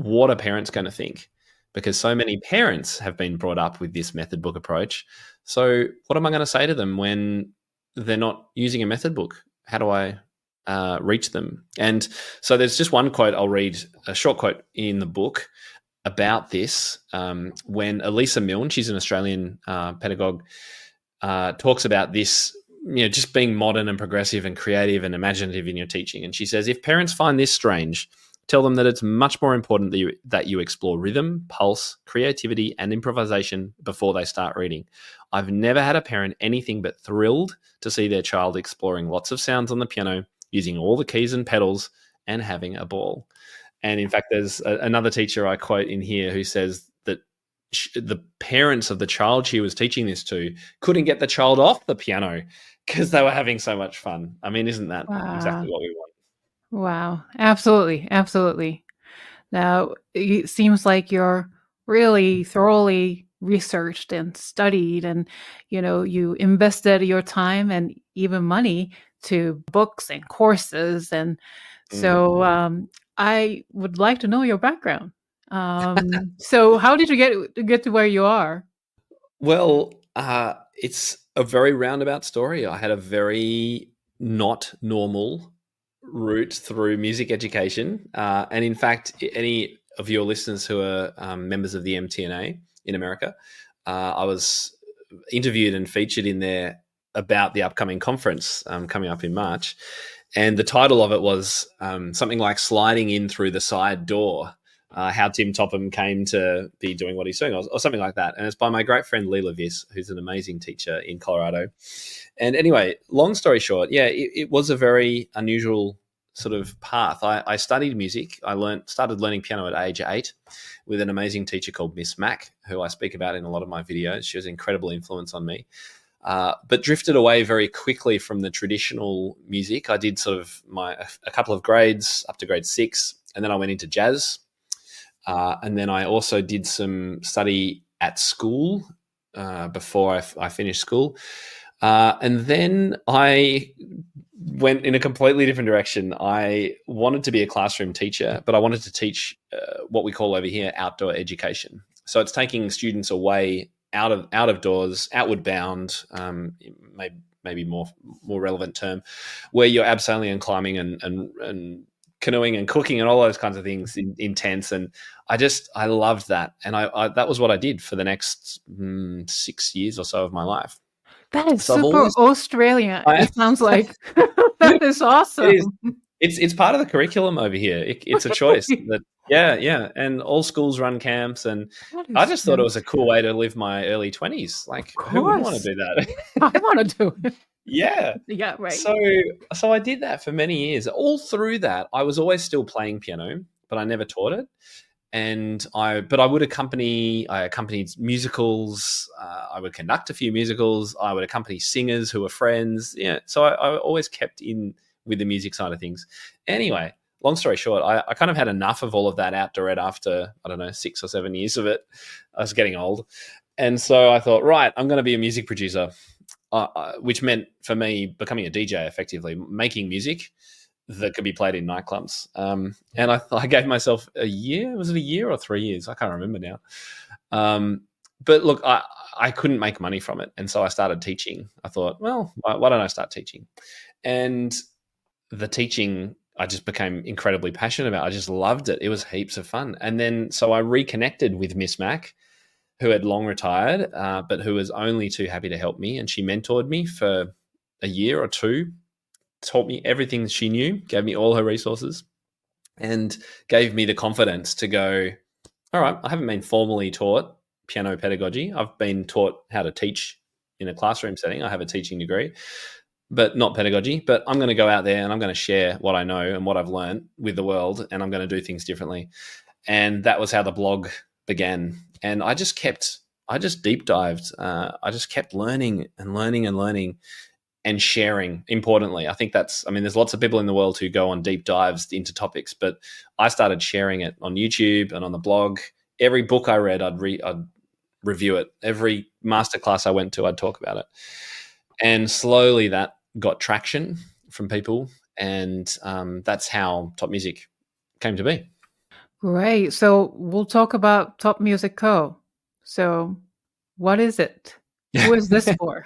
are parents going to think? Because so many parents have been brought up with this method book approach. So what am I going to say to them when they're not using a method book? How do I reach them? And so there's just one quote. I'll read a short quote in the book about this. When Elisa Milne, she's an Australian pedagogue, talks about this, just being modern and progressive and creative and imaginative in your teaching. And she says, if parents find this strange, Tell them that it's much more important that you explore rhythm, pulse, creativity, and improvisation before they start reading. I've never had a parent anything but thrilled to see their child exploring lots of sounds on the piano, using all the keys and pedals, and having a ball. And in fact, there's another teacher I quote in here who says that the parents of the child she was teaching this to couldn't get the child off the piano because they were having so much fun. I mean, isn't that exactly what we want? Wow. Absolutely. Absolutely. Now, it seems like you're really thoroughly researched and studied, and, you invested your time and even money to books and courses. And so I would like to know your background. So how did you get to where you are? Well, it's a very roundabout story. I had a very not normal route through music education. And in fact, any of your listeners who are members of the MTNA in America, I was interviewed and featured in there about the upcoming conference coming up in March. And the title of it was something like Sliding In Through the Side Door, how Tim Topham came to be doing what he's doing, or something like that. And it's by my great friend Leela Viss, who's an amazing teacher in Colorado. And anyway, long story short, it was a very unusual sort of path. I studied music. I started learning piano at age 8 with an amazing teacher called Miss Mac, who I speak about in a lot of my videos. She was an incredible influence on me. But drifted away very quickly from the traditional music. I did sort of a couple of grades up to grade 6, and then I went into jazz. And then I also did some study at school before I finished school. And then I went in a completely different direction. I wanted to be a classroom teacher, but I wanted to teach what we call over here outdoor education. So it's taking students away out of doors, outward bound, maybe more relevant term, where you're abseiling and climbing and canoeing and cooking and all those kinds of things in tents. And I loved that. And I that was what I did for the next 6 years or so of my life. That is super Australian. It sounds like that is awesome. It's part of the curriculum over here. It's a choice. Yeah. And all schools run camps, and I just thought it was a cool way to live my early 20s. Like, who would want to do that? I want to do it. Yeah. Yeah, right. So I did that for many years. All through that, I was always still playing piano, but I never taught it. And I accompanied musicals. I would conduct a few musicals. I would accompany singers who were friends. Yeah. So I always kept in with the music side of things. Anyway, long story short, I kind of had enough of all of that outdoor ed after, 6 or 7 years of it. I was getting old. And so I thought, right, I'm going to be a music producer, which meant for me becoming a DJ, effectively, making music that could be played in nightclubs. And I gave myself a year. Was it a year or 3 years? I can't remember now. But look, I couldn't make money from it. And so I started teaching. I thought, well, why don't I start teaching? And the teaching I just became incredibly passionate about. I just loved it. It was heaps of fun. And then so I reconnected with Miss Mac, who had long retired, but who was only too happy to help me. And she mentored me for a year or two, taught me everything she knew, gave me all her resources, and gave me the confidence to go, all right, I haven't been formally taught piano pedagogy. I've been taught how to teach in a classroom setting. I have a teaching degree, but not pedagogy. But I'm going to go out there and I'm going to share what I know and what I've learned with the world, and I'm going to do things differently. And that was how the blog began. And I just deep dived. I just kept learning and sharing, importantly. I think there's lots of people in the world who go on deep dives into topics, but I started sharing it on YouTube and on the blog. Every book I read, I'd review it. Every masterclass I went to, I'd talk about it. And slowly that got traction from people. And that's how Top Music came to be. Great. So we'll talk about TopMusicCo. So what is it? Who is this for?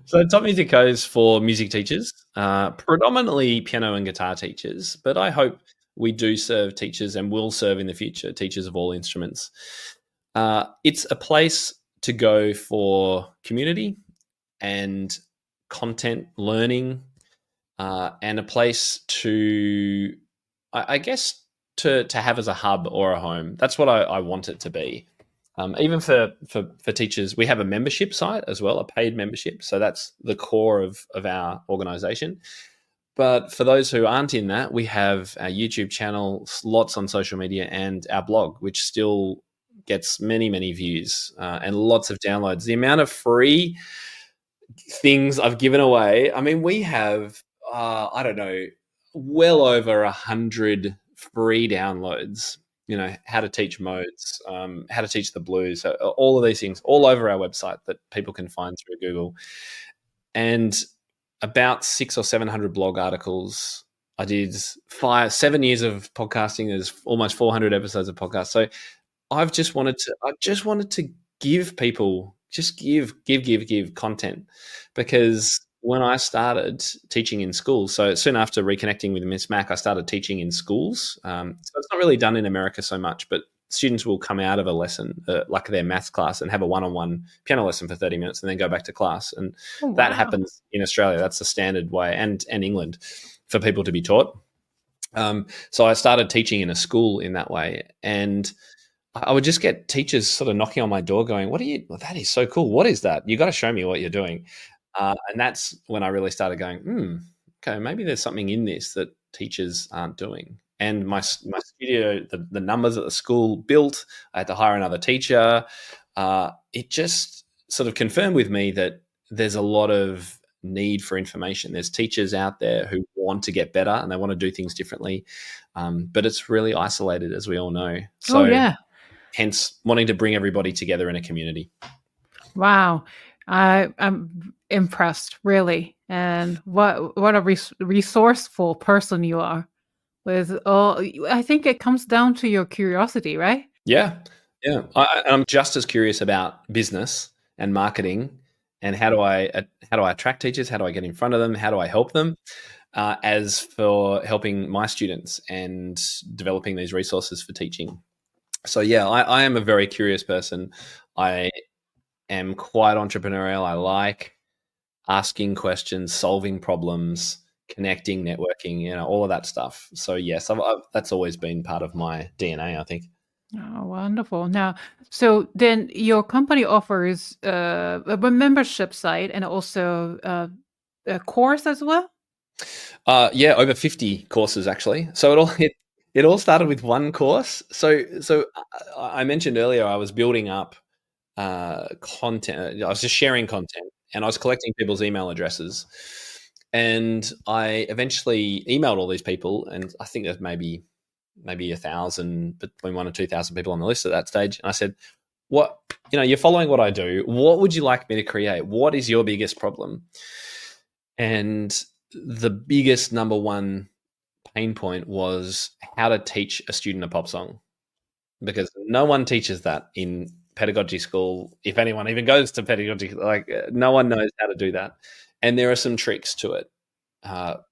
So TopMusicCo is for music teachers, predominantly piano and guitar teachers, but I hope we do serve teachers and will serve in the future, teachers of all instruments. It's a place to go for community and content learning, and a place to, I guess, to have as a hub or a home. That's what I want it to be. Even for teachers, we have a membership site as well, a paid membership. So that's the core of our organization. But for those who aren't in that, we have our YouTube channel, lots on social media, and our blog, which still gets many, many views and lots of downloads. The amount of free things I've given away, I mean, we have, I don't know, well over 100 free downloads, how to teach modes, how to teach the blues, so all of these things all over our website that people can find through Google. And about 600 or 700 blog articles. I did 7 years of podcasting. There's almost 400 episodes of podcasts. So I just wanted to give people, just give content, because when I started teaching in schools, so soon after reconnecting with Miss Mac, I started teaching in schools. So it's not really done in America so much, but students will come out of a lesson, like their maths class, and have a one-on-one piano lesson for 30 minutes and then go back to class. And that happens in Australia. That's the standard way, and England, for people to be taught. So I started teaching in a school in that way. And I would just get teachers sort of knocking on my door going, that is so cool. What is that? You got to show me what you're doing. And that's when I really started going, okay, maybe there's something in this that teachers aren't doing. And my studio, the numbers at the school built, I had to hire another teacher. It just sort of confirmed with me that there's a lot of need for information. There's teachers out there who want to get better and they want to do things differently. But it's really isolated, as we all know. So hence wanting to bring everybody together in a community. Wow. I'm impressed, really. And what a resourceful person you are. I think it comes down to your curiosity, right? Yeah. I'm just as curious about business and marketing and how do I attract teachers, how do I get in front of them, how do I help them, as for helping my students and developing these resources for teaching. So I am a very curious person. I am quite entrepreneurial. I like asking questions, solving problems, connecting, networking, all of that stuff. So yes, that's always been part of my DNA, I think. Oh, wonderful. Now, so then your company offers a membership site and also a course as well? Over 50 courses actually. So it all started with one course. So I mentioned earlier I was building up content. I was just sharing content and I was collecting people's email addresses. And I eventually emailed all these people, and I think there's maybe 1,000, between 1,000 and 2,000 people on the list at that stage. And I said, you're following what I do. What would you like me to create? What is your biggest problem? And the biggest number one pain point was how to teach a student a pop song, because no one teaches that in pedagogy school. If anyone even goes to pedagogy, no one knows how to do that. And there are some tricks to it,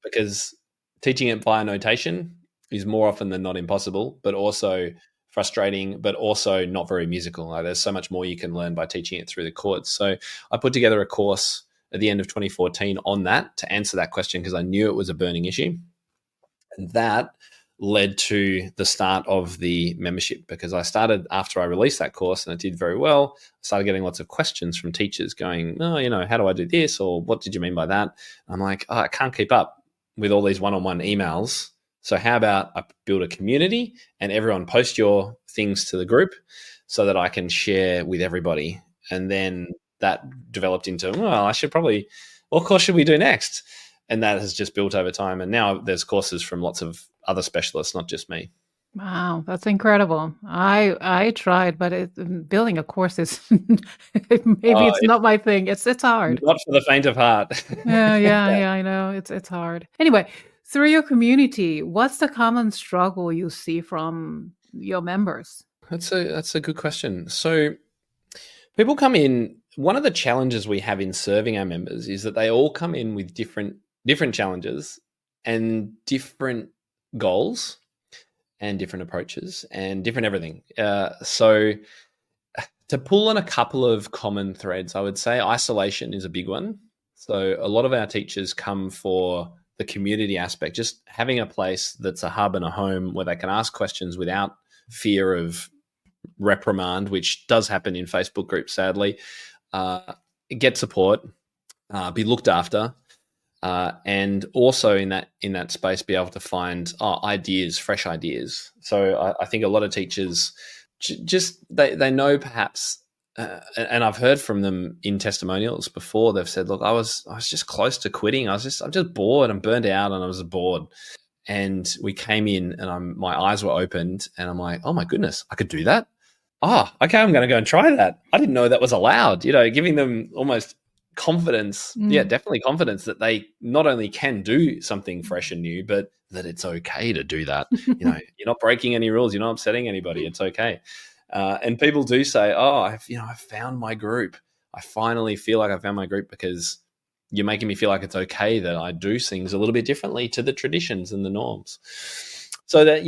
because teaching it via notation is more often than not impossible, but also frustrating, but also not very musical. There's so much more you can learn by teaching it through the chords. So I put together a course at the end of 2014 on that to answer that question, because I knew it was a burning issue. And that led to the start of the membership, because I started after I released that course and it did very well. I started getting lots of questions from teachers going, how do I do this? Or what did you mean by that? I'm like, I can't keep up with all these one-on-one emails. So how about I build a community and everyone post your things to the group so that I can share with everybody. And then that developed into, what course should we do next? And that has just built over time. And now there's courses from lots of other specialists, not just me. Wow, that's incredible. I tried, but building a course is it's not my thing. It's hard. Not for the faint of heart. Yeah, I know. It's hard. Anyway, through your community, what's the common struggle you see from your members? That's a good question. So people come in, one of the challenges we have in serving our members is that they all come in with different challenges and different goals and different approaches and different everything. So to pull on a couple of common threads, I would say isolation is a big one. So a lot of our teachers come for the community aspect, just having a place that's a hub and a home where they can ask questions without fear of reprimand, which does happen in Facebook groups, sadly, get support, be looked after, and also in that space be able to find ideas, fresh ideas. So I think a lot of teachers just they know perhaps, and I've heard from them in testimonials before. They've said, "Look, I was just close to quitting. I'm just bored. I'm burned out, and I was bored." And we came in, and my eyes were opened, and I'm like, "Oh my goodness, I could do that. Oh, okay, I'm going to go and try that. I didn't know that was allowed." Giving them almost confidence, definitely confidence that they not only can do something fresh and new, but that it's okay to do that. You're not breaking any rules, you're not upsetting anybody, it's okay. And people do say, I've found my group. I finally feel like I found my group because you're making me feel like it's okay that I do things a little bit differently to the traditions and the norms. So that,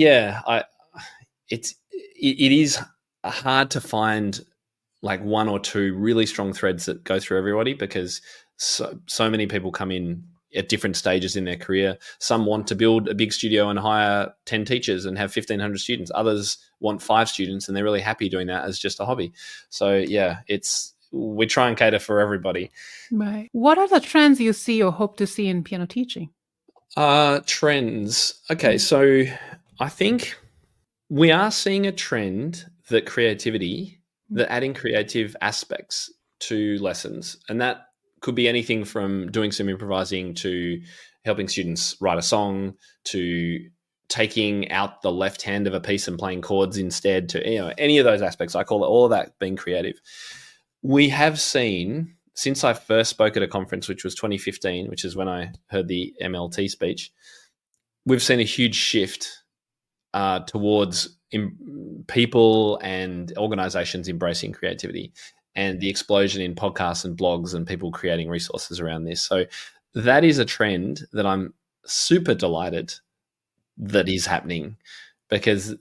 it is hard to find like one or two really strong threads that go through everybody, because so many people come in at different stages in their career. Some want to build a big studio and hire 10 teachers and have 1,500 students. Others want 5 students and they're really happy doing that as just a hobby. So we try and cater for everybody. Right. What are the trends you see or hope to see in piano teaching? Trends. Okay, so I think we are seeing a trend that adding creative aspects to lessons. And that could be anything from doing some improvising to helping students write a song, to taking out the left hand of a piece and playing chords instead, to any of those aspects. I call it all of that being creative. We have seen, since I first spoke at a conference, which was 2015, which is when I heard the MLT speech, we've seen a huge shift towards people and organizations embracing creativity, and the explosion in podcasts and blogs and people creating resources around this. So that is a trend that I'm super delighted that is happening, because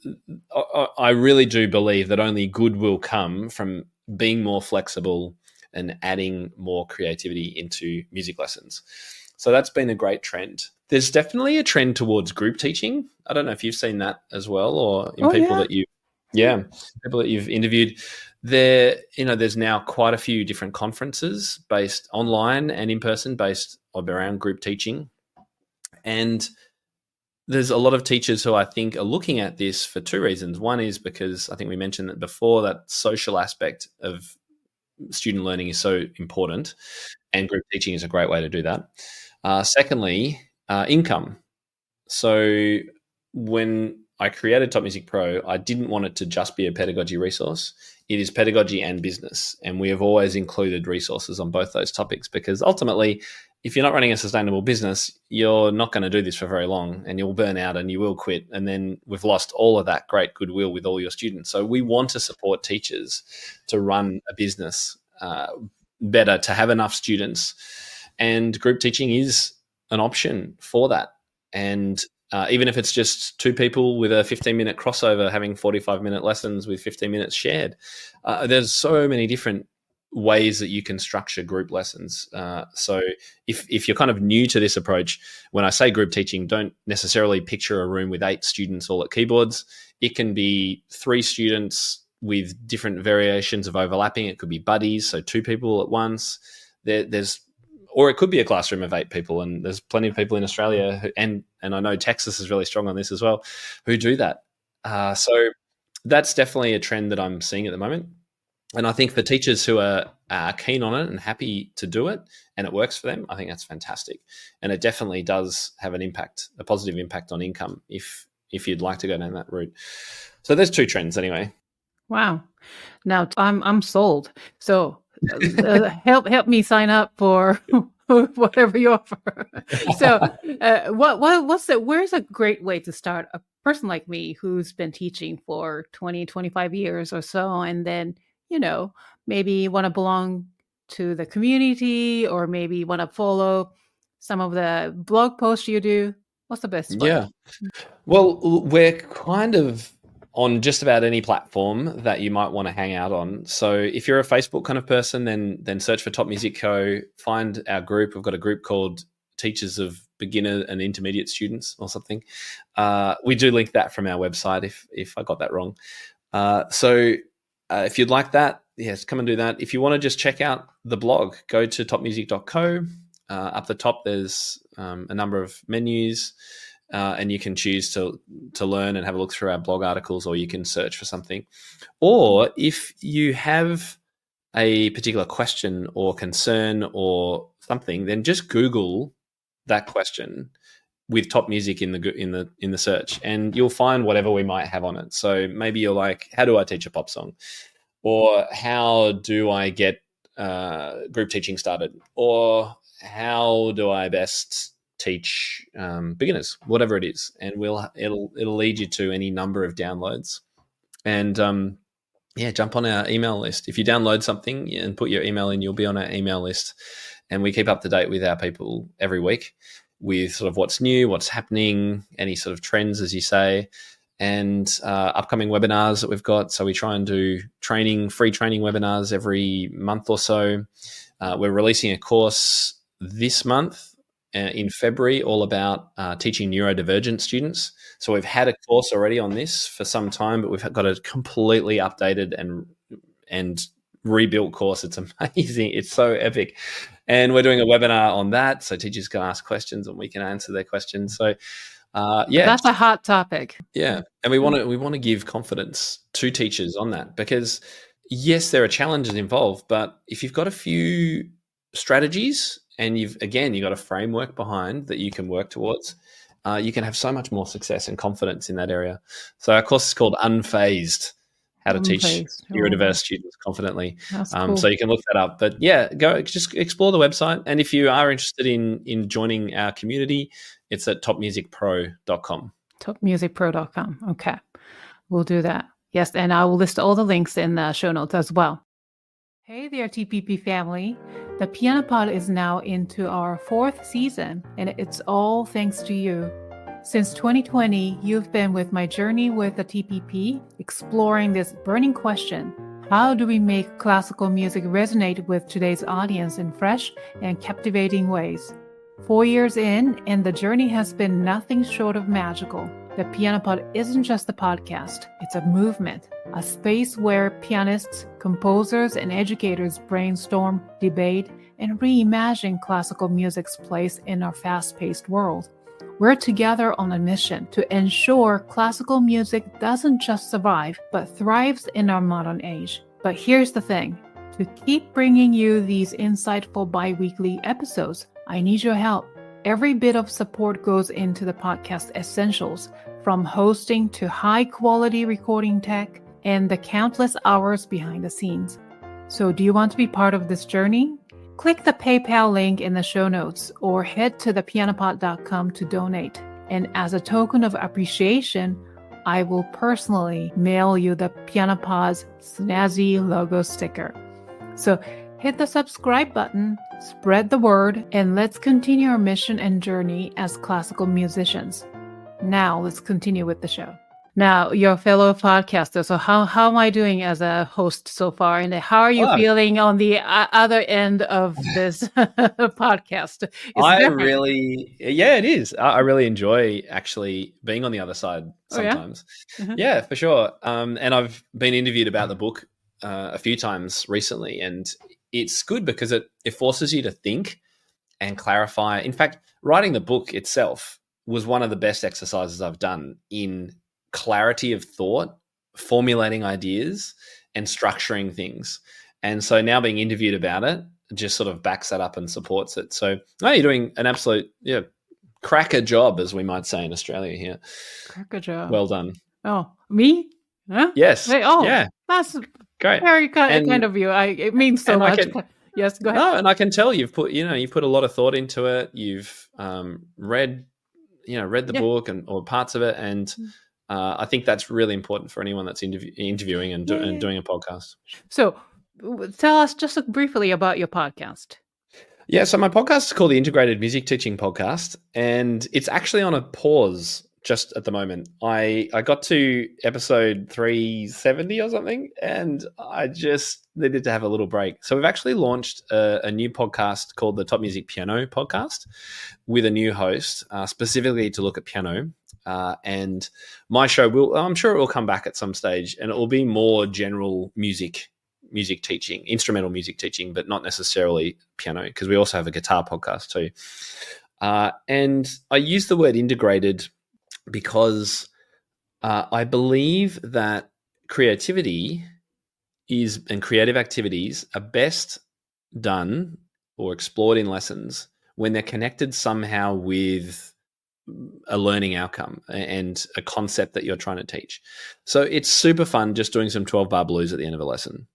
I really do believe that only good will come from being more flexible and adding more creativity into music lessons. So that's been a great trend. There's definitely a trend towards group teaching. I don't know if you've seen that as well, or in people that you've interviewed. There's now quite a few different conferences based online and in person based around group teaching. And there's a lot of teachers who I think are looking at this for 2 reasons. One is because I think we mentioned that before, that social aspect of student learning is so important, and group teaching is a great way to do that. Secondly, income. So when I created Top Music Pro, I didn't want it to just be a pedagogy resource. It is pedagogy and business, and we have always included resources on both those topics, because ultimately, if you're not running a sustainable business, you're not going to do this for very long, and you'll burn out and you will quit, and then we've lost all of that great goodwill with all your students. So we want to support teachers to run a business better, to have enough students, and group teaching is an option for that. And even if it's just 2 people with a 15-minute crossover having 45-minute lessons with 15 minutes shared, there's so many different ways that you can structure group lessons. So if you're kind of new to this approach, when I say group teaching, don't necessarily picture a room with 8 students all at keyboards. It can be 3 students with different variations of overlapping. It could be buddies, so 2 people at once. Or it could be a classroom of 8 people, and there's plenty of people in Australia and I know Texas is really strong on this as well, who do that. So that's definitely a trend that I'm seeing at the moment. And I think for teachers who are keen on it and happy to do it, and it works for them, I think that's fantastic. And it definitely does have an impact, a positive impact on income if you'd like to go down that route. So there's 2 trends anyway. Wow. Now I'm sold. So help me sign up for whatever you offer. So where's a great way to start a person like me who's been teaching for 20, 25 years or so, and then, maybe want to belong to the community, or maybe want to follow some of the blog posts you do? What's the best way? Yeah. Well, we're kind of on just about any platform that you might want to hang out on. So if you're a Facebook kind of person, then search for TopMusicCo, find our group. We've got a group called teachers of beginner and intermediate students or something. We do link that from our website if I got that wrong. So if you'd like that, yes, come and do that. If you want to just check out the blog, go to topmusic.co. Up the top, there's a number of menus, and you can choose to learn and have a look through our blog articles, or you can search for something. Or if you have a particular question or concern or something, then just Google that question with Top Music in the search, and you'll find whatever we might have on it. So maybe you're like, how do I teach a pop song? Or how do I get group teaching started? Or how do I best teach beginners? Whatever it is, and it'll lead you to any number of downloads. And jump on our email list. If you download something and put your email in, you'll be on our email list, and we keep up to date with our people every week with sort of what's new, what's happening, any sort of trends, as you say, and upcoming webinars that we've got. So we try and do free training webinars every month or so. We're releasing a course this month in February all about teaching neurodivergent students. So we've had a course already on this for some time, but we've got a completely updated and rebuilt course. It's amazing. It's so epic. And we're doing a webinar on that, so teachers can ask questions and we can answer their questions. So that's a hot topic. Yeah, and we want to give confidence to teachers on that, because yes, there are challenges involved, but if you've got a few strategies and you've got a framework behind that you can work towards, you can have so much more success and confidence in that area. So our course is called Unfazed, how to teach neurodiverse students confidently. Cool. So you can look that up. But yeah, go just explore the website. And if you are interested in joining our community, it's at topmusicpro.com. Topmusicpro.com. Okay. We'll do that. Yes, and I will list all the links in the show notes as well. Hey there, TPP family. The Piano Pod is now into our 4th season, and it's all thanks to you. Since 2020, you've been with my journey with the TPP, exploring this burning question: how do we make classical music resonate with today's audience in fresh and captivating ways? 4 years in, and the journey has been nothing short of magical. The Piano Pod isn't just a podcast, it's a movement, a space where pianists, composers, and educators brainstorm, debate, and reimagine classical music's place in our fast-paced world. We're together on a mission to ensure classical music doesn't just survive, but thrives in our modern age. But here's the thing. To keep bringing you these insightful bi-weekly episodes, I need your help. Every bit of support goes into the podcast essentials, from hosting to high-quality recording tech and the countless hours behind the scenes. So do you want to be part of this journey? Click the PayPal link in the show notes or head to thepianopod.com to donate. And as a token of appreciation, I will personally mail you the Piano Pod's snazzy logo sticker. So hit the subscribe button, spread the word, and let's continue our mission and journey as classical musicians. Now let's continue with the show. Now, your fellow podcaster, so how am I doing as a host so far? And how are you feeling on the other end of this podcast? It is. I really enjoy actually being on the other side sometimes. Oh, yeah? Yeah, for sure. And I've been interviewed about the book a few times recently, and it's good because it forces you to think and clarify. In fact, writing the book itself was one of the best exercises I've done in clarity of thought, formulating ideas, and structuring things. And so now being interviewed about it just sort of backs that up and supports it. So you're doing an absolute cracker job, as we might say in Australia here. Cracker job. Well done. Oh, me? Huh? Yes. Yeah. That's great. Very kind of you. It means so much. Yes, go ahead. No, and I can tell you've put a lot of thought into it. You've read the book or parts of it, and I think that's really important for anyone that's interviewing and doing a podcast. So tell us just briefly about your podcast. Yeah, so my podcast is called the Integrated Music Teaching Podcast, and it's actually on a pause just at the moment. I got to episode 370 or something, and I just needed to have a little break. So we've actually launched a new podcast called the Top Music Piano Podcast with a new host, specifically to look at piano. And my show I'm sure it will come back at some stage, and it will be more general music teaching, instrumental music teaching, but not necessarily piano, because we also have a guitar podcast too. And I use the word integrated because I believe that creativity and creative activities are best done or explored in lessons when they're connected somehow with a learning outcome and a concept that you're trying to teach. So it's super fun just doing some 12-bar blues at the end of a lesson.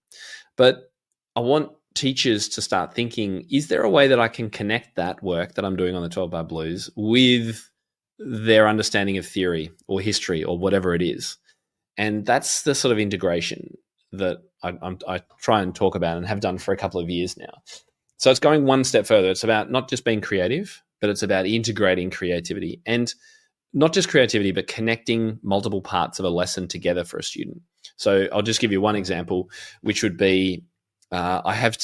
But I want teachers to start thinking, is there a way that I can connect that work that I'm doing on the 12-bar blues with their understanding of theory or history or whatever it is? And that's the sort of integration that I try and talk about and have done for a couple of years now. So it's going one step further. It's about not just being creative, but it's about integrating creativity, and not just creativity, but connecting multiple parts of a lesson together for a student. So I'll just give you one example, which would be I have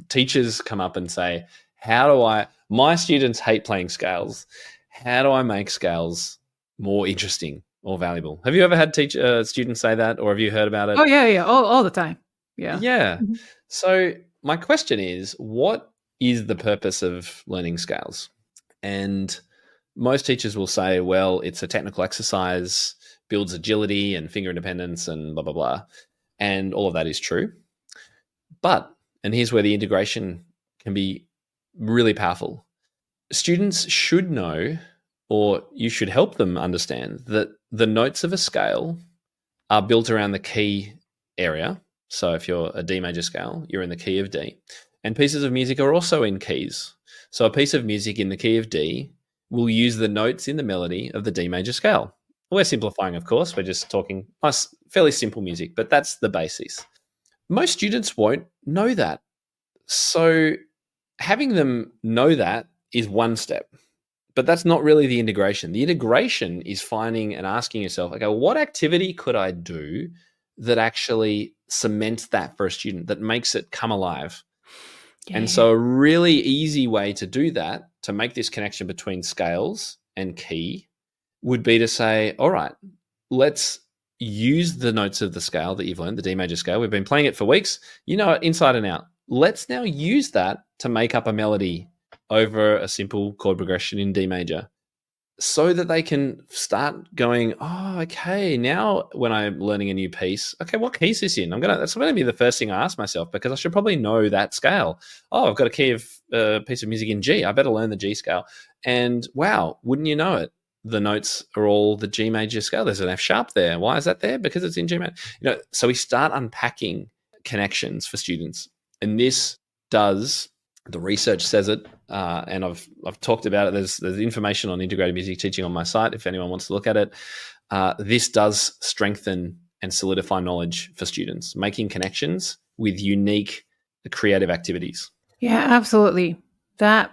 teachers come up and say, my students hate playing scales. How do I make scales more interesting or valuable? Have you ever had students say that, or have you heard about it? Oh, yeah. All the time. Yeah. Yeah. Mm-hmm. So my question is, what is the purpose of learning scales? And most teachers will say, well, it's a technical exercise, builds agility and finger independence and blah, blah, blah. And all of that is true. But, and here's where the integration can be really powerful. Students should know, or you should help them understand, that the notes of a scale are built around the key area. So if you're a D major scale, you're in the key of D. And pieces of music are also in keys. So a piece of music in the key of D will use the notes in the melody of the D major scale. We're simplifying, of course. We're just talking fairly simple music, but that's the basis. Most students won't know that. So having them know that is one step, but that's not really the integration. The integration is finding and asking yourself, okay, what activity could I do that actually cements that for a student, that makes it come alive? Yeah. And so a really easy way to do that, to make this connection between scales and key, would be to say, all right, let's use the notes of the scale that you've learned, the D major scale. We've been playing it for weeks. You know it inside and out. Let's now use that to make up a melody over a simple chord progression in D major, so that they can start going, oh, okay, now when I'm learning a new piece, okay, what key is this in? That's going to be the first thing I ask myself, because I should probably know that scale. Oh, I've got a key of a piece of music in G. I better learn the G scale. And wow, wouldn't you know it? The notes are all the G major scale. There's an F sharp there. Why is that there? Because it's in G major. So we start unpacking connections for students, and this does. The research says it, and I've talked about it. There's information on integrated music teaching on my site if anyone wants to look at it. This does strengthen and solidify knowledge for students, making connections with unique creative activities. Yeah, absolutely. That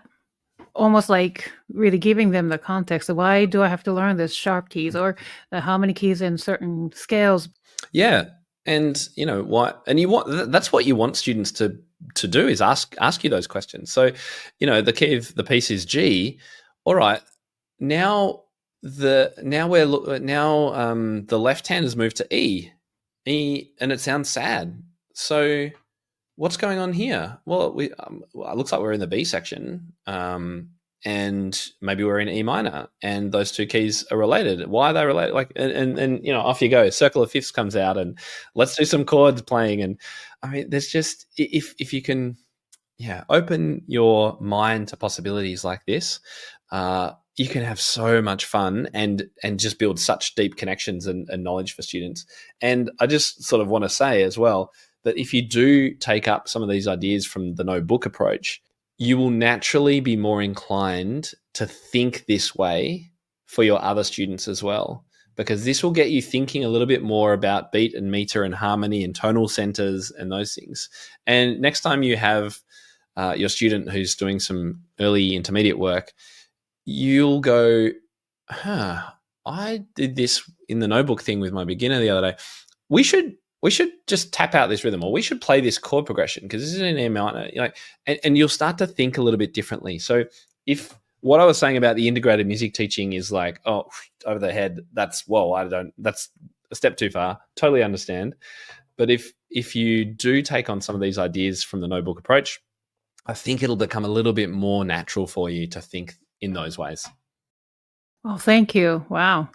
almost like really giving them the context of why do I have to learn this sharp keys, or how many keys in certain scales. Yeah, and that's what you want students to do, is ask you those questions. So, the key of the piece is G. All right, now the left hand has moved to E, and it sounds sad. So, what's going on here? Well, it looks like we're in the B section, and maybe we're in E minor, and those two keys are related. Why are they related? And off you go. Circle of fifths comes out, and let's do some chords playing. And I mean, there's just, if you can, open your mind to possibilities like this, you can have so much fun and just build such deep connections and knowledge for students. And I just sort of want to say as well that if you do take up some of these ideas from the no book approach, you will naturally be more inclined to think this way for your other students as well, because this will get you thinking a little bit more about beat and meter and harmony and tonal centers and those things. And next time you have your student who's doing some early intermediate work, you'll go, I did this in the notebook thing with my beginner the other day. We should just tap out this rhythm, or we should play this chord progression because this is an A minor, and you'll start to think a little bit differently. So if what I was saying about the integrated music teaching is like, oh, over the head, that's a step too far. Totally understand. But if you do take on some of these ideas from the notebook approach, I think it'll become a little bit more natural for you to think in those ways. Well, thank you. Wow.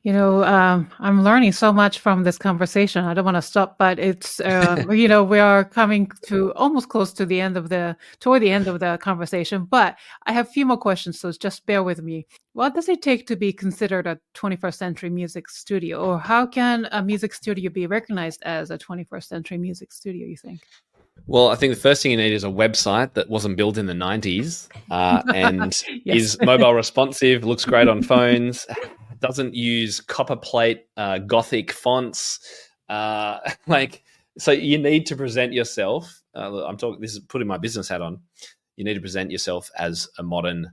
I'm learning so much from this conversation. I don't want to stop, but it's, we are coming to almost close to toward the end of the conversation, but I have a few more questions. So just bear with me. What does it take to be considered a 21st century music studio, or how can a music studio be recognized as a 21st century music studio, you think? Well, I think the first thing you need is a website that wasn't built in the 90s and is mobile responsive, looks great on phones, doesn't use copper plate, Gothic fonts. So you need to present yourself. This is putting my business hat on. You need to present yourself as a modern,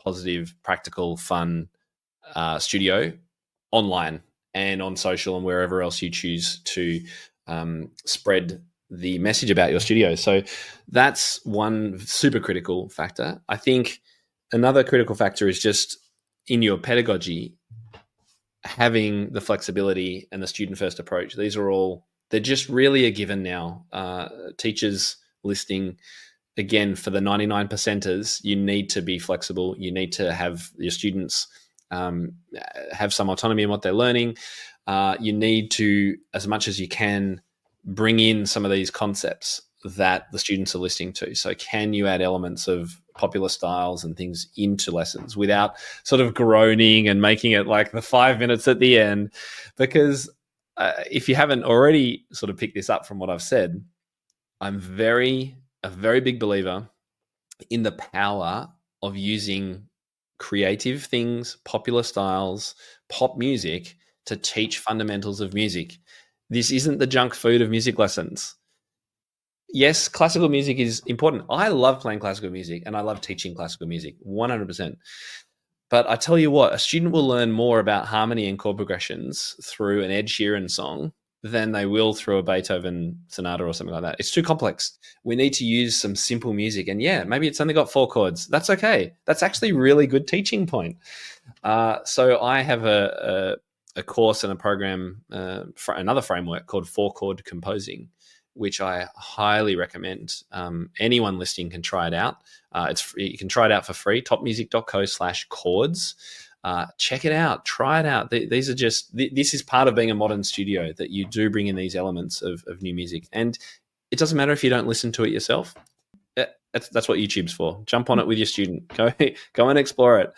positive, practical, fun studio online and on social and wherever else you choose to spread the message about your studio. So that's one super critical factor. I think another critical factor is just in your pedagogy, having the flexibility and the student first approach. They're just really a given now. Teachers listening, again, for the 99%ers, you need to be flexible. You need to have your students have some autonomy in what they're learning. You need to, as much as you can, bring in some of these concepts that the students are listening to. So can you add elements of popular styles and things into lessons without sort of groaning and making it like the 5 minutes at the end? Because if you haven't already sort of picked this up from what I've said, I'm a very big believer in the power of using creative things, popular styles, pop music to teach fundamentals of music. This isn't the junk food of music lessons. Yes, classical music is important. I love playing classical music and I love teaching classical music, 100%. But I tell you what, a student will learn more about harmony and chord progressions through an Ed Sheeran song than they will through a Beethoven sonata or something like that. It's too complex. We need to use some simple music. And yeah, maybe it's only got 4 chords. That's okay. That's actually a really good teaching point. So I have a course and a program, another framework called 4-chord composing, which I highly recommend. Anyone listening can try it out. You can try it out for free, topmusic.co/chords. Check it out, try it out. These are this is part of being a modern studio, that you do bring in these elements of new music. And it doesn't matter if you don't listen to it yourself. That's what YouTube's for. Jump on it with your student. Go and explore it.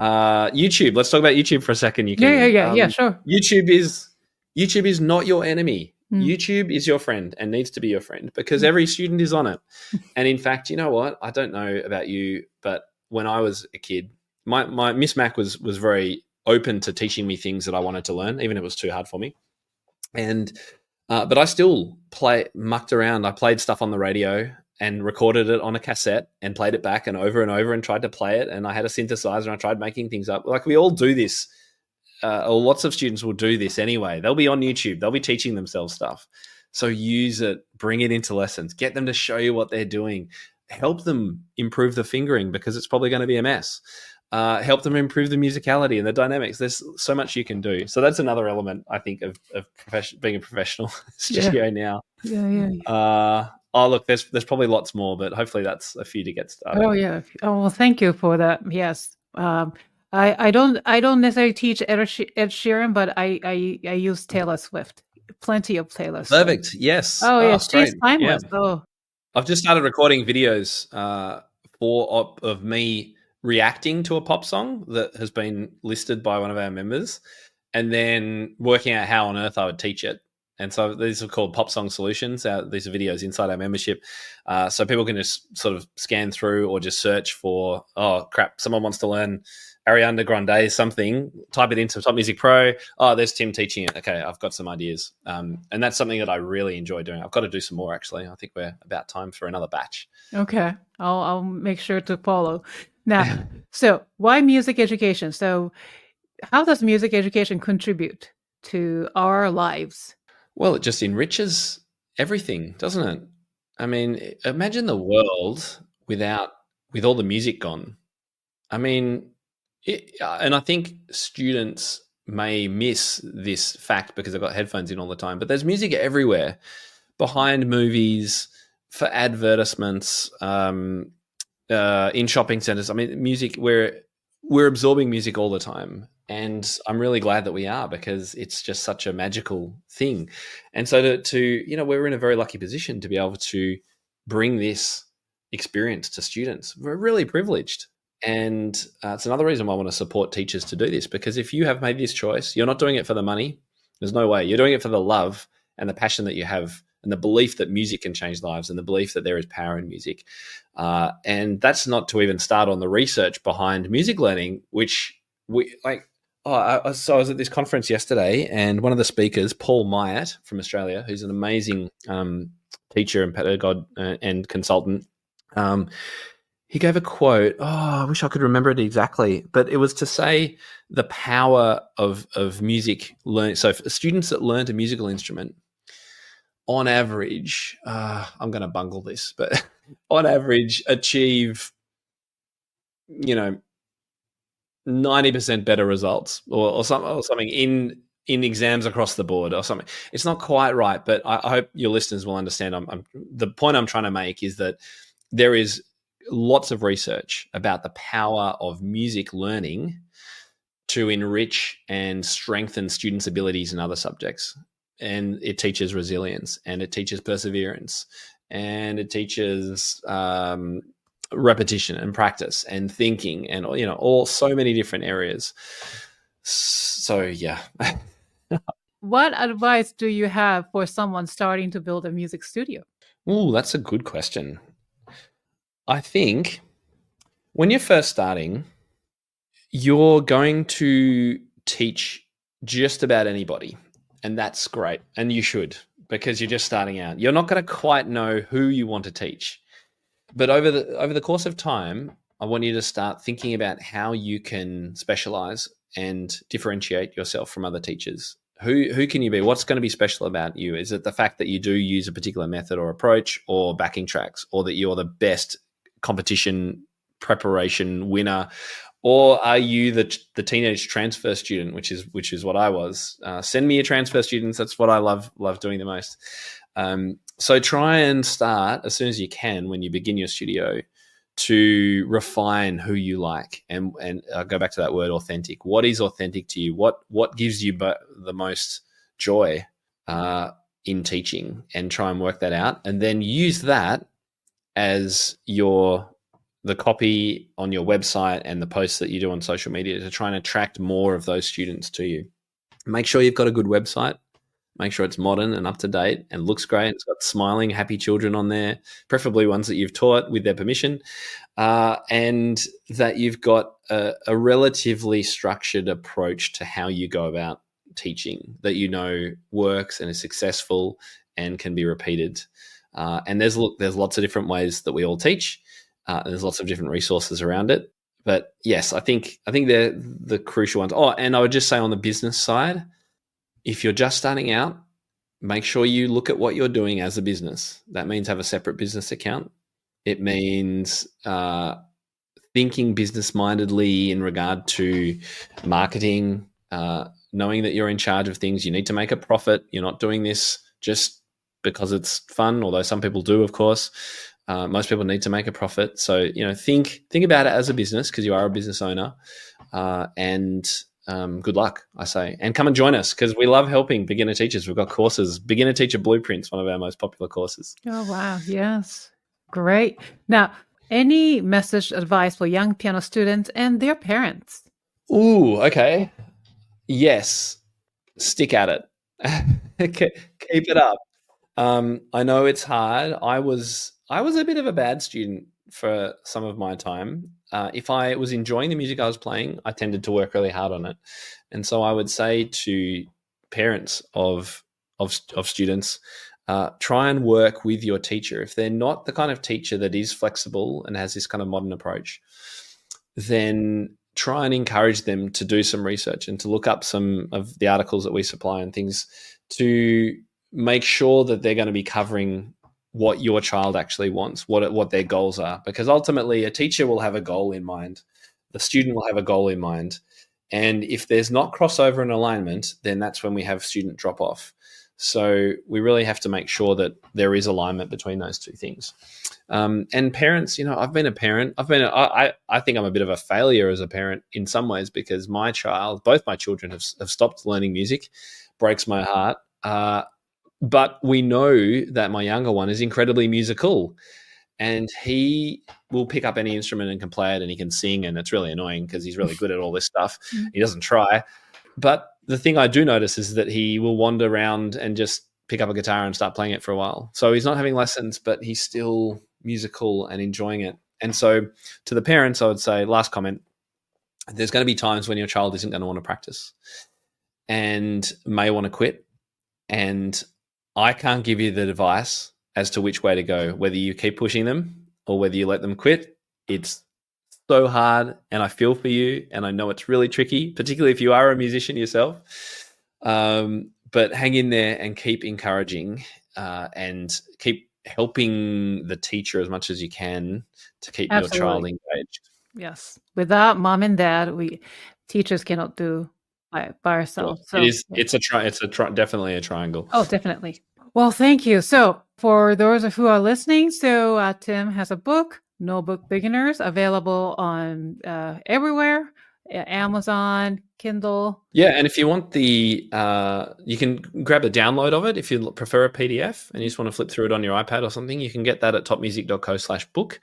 YouTube. Let's talk about YouTube for a second. Yeah, sure. YouTube is not your enemy. YouTube is your friend and needs to be your friend because every student is on it. And in fact, you know what? I don't know about you, but when I was a kid, my Miss Mac was very open to teaching me things that I wanted to learn, even if it was too hard for me. And but I still mucked around. I played stuff on the radio and recorded it on a cassette and played it back and over and tried to play it. And I had a synthesizer and I tried making things up. Like we all do this. Lots of students will do this anyway. They'll be on YouTube. They'll be teaching themselves stuff. So use it, bring it into lessons, get them to show you what they're doing, help them improve the fingering because it's probably going to be a mess. Help them improve the musicality and the dynamics. There's so much you can do. So that's another element, I think, of being a professional studio now. Yeah. Look, there's probably lots more, but hopefully that's a few to get started. Oh, yeah. Oh, well, thank you for that. Yes. I don't necessarily teach Ed Sheeran, but I use Taylor Swift. Plenty of Taylor Swift. Perfect. Yes. Oh, yeah. She's timeless. Yeah. Oh. I've just started recording videos of me reacting to a pop song that has been listed by one of our members, and then working out how on earth I would teach it. And so these are called Pop Song Solutions. These are videos inside our membership. So people can just sort of scan through or just search for, oh, crap, someone wants to learn Ariana Grande something, type it into Top Music Pro. Oh, there's Tim teaching it. Okay, I've got some ideas. And that's something that I really enjoy doing. I've got to do some more, actually. I think we're about time for another batch. Okay. I'll make sure to follow. Now, so why music education? So How does music education contribute to our lives? Well, it just enriches everything, doesn't it? I mean, imagine the world with all the music gone. I mean, and I think students may miss this fact because they've got headphones in all the time, but there's music everywhere, behind movies, for advertisements, in shopping centers. I mean, music, we're absorbing music all the time. And I'm really glad that we are, because it's just such a magical thing. And so we're in a very lucky position to be able to bring this experience to students. We're really privileged. And it's another reason why I want to support teachers to do this, because if you have made this choice, you're not doing it for the money. There's no way. You're doing it for the love and the passion that you have, and the belief that music can change lives, and the belief that there is power in music. And that's not to even start on the research behind music learning, which we like. So I was at this conference yesterday, and one of the speakers, Paul Myatt from Australia, who's an amazing teacher and pedagogue and consultant, he gave a quote. I wish I could remember it exactly, but it was to say the power of music learning. So for students that learn a musical instrument, on average, I'm going to bungle this, but on average achieve, 90% better results or something in exams across the board or something. It's not quite right, but I hope your listeners will understand. The point I'm trying to make is that there is lots of research about the power of music learning to enrich and strengthen students' abilities in other subjects. And it teaches resilience, and it teaches perseverance, and it teaches repetition and practice and thinking, and all so many different areas. So yeah. What advice do you have for someone starting to build a music studio? Oh, that's a good question. I think when you're first starting, you're going to teach just about anybody, and that's great, and you should, because you're just starting out. You're not going to quite know who you want to teach. But over the course of time, I want you to start thinking about how you can specialize and differentiate yourself from other teachers. Who can you be? What's going to be special about you? Is it the fact that you do use a particular method or approach, or backing tracks, or that you're the best competition preparation winner, or are you the teenage transfer student, which is what I was? Send me your transfer students. That's what I love doing the most. So try and start as soon as you can when you begin your studio to refine who you like, and go back to that word authentic. What is authentic to you? What gives you the most joy in teaching, and try and work that out, and then use that as the copy on your website and the posts that you do on social media to try and attract more of those students to you. Make sure you've got a good website. Make sure it's modern and up to date and looks great. It's got smiling, happy children on there, preferably ones that you've taught with their permission, and that you've got a relatively structured approach to how you go about teaching that works and is successful and can be repeated. And there's lots of different ways that we all teach. There's lots of different resources around it. But yes, I think they're the crucial ones. Oh, and I would just say on the business side, if you're just starting out, make sure you look at what you're doing as a business. That means have a separate business account. It means thinking business-mindedly in regard to marketing, knowing that you're in charge of things. You need to make a profit. You're not doing this just because it's fun, although some people do, of course. Most people need to make a profit. So, think about it as a business, because you are a business owner, and good luck, I say. And come and join us, because we love helping beginner teachers. We've got courses. Beginner Teacher Blueprints, one of our most popular courses. Oh, wow. Yes. Great. Now, any message, advice for young piano students and their parents? Ooh, okay. Yes. Stick at it. Keep it up. I know it's hard. I was a bit of a bad student for some of my time. If I was enjoying the music I was playing, I tended to work really hard on it. And so I would say to parents of students, try and work with your teacher. If they're not the kind of teacher that is flexible and has this kind of modern approach, then try and encourage them to do some research and to look up some of the articles that we supply and things to make sure that they're going to be covering what your child actually wants, what their goals are. Because ultimately, a teacher will have a goal in mind. The student will have a goal in mind. And if there's not crossover and alignment, then that's when we have student drop off. So we really have to make sure that there is alignment between those two things. And parents, I've been a parent. I think I'm a bit of a failure as a parent in some ways because both my children have stopped learning music. Breaks my heart. But we know that my younger one is incredibly musical, and he will pick up any instrument and can play it, and he can sing, and it's really annoying because he's really good at all this stuff. He doesn't try. But the thing I do notice is that he will wander around and just pick up a guitar and start playing it for a while. So he's not having lessons, but he's still musical and enjoying it. And so to the parents, I would say, last comment, there's going to be times when your child isn't going to want to practice and may want to quit. And I can't give you the advice as to which way to go, whether you keep pushing them or whether you let them quit. It's so hard, and I feel for you, and I know it's really tricky, particularly if you are a musician yourself. But hang in there and keep encouraging and keep helping the teacher as much as you can to keep your child engaged. Yes. Without mom and dad, teachers cannot do by ourselves. So, it's definitely a triangle. Oh, definitely. Well, thank you. So for those who are listening, Tim has a book, Notebook Beginners, available on everywhere, Amazon, Kindle. Yeah, and if you want you can grab a download of it if you prefer a PDF and you just want to flip through it on your iPad or something. You can get that at topmusic.co/book.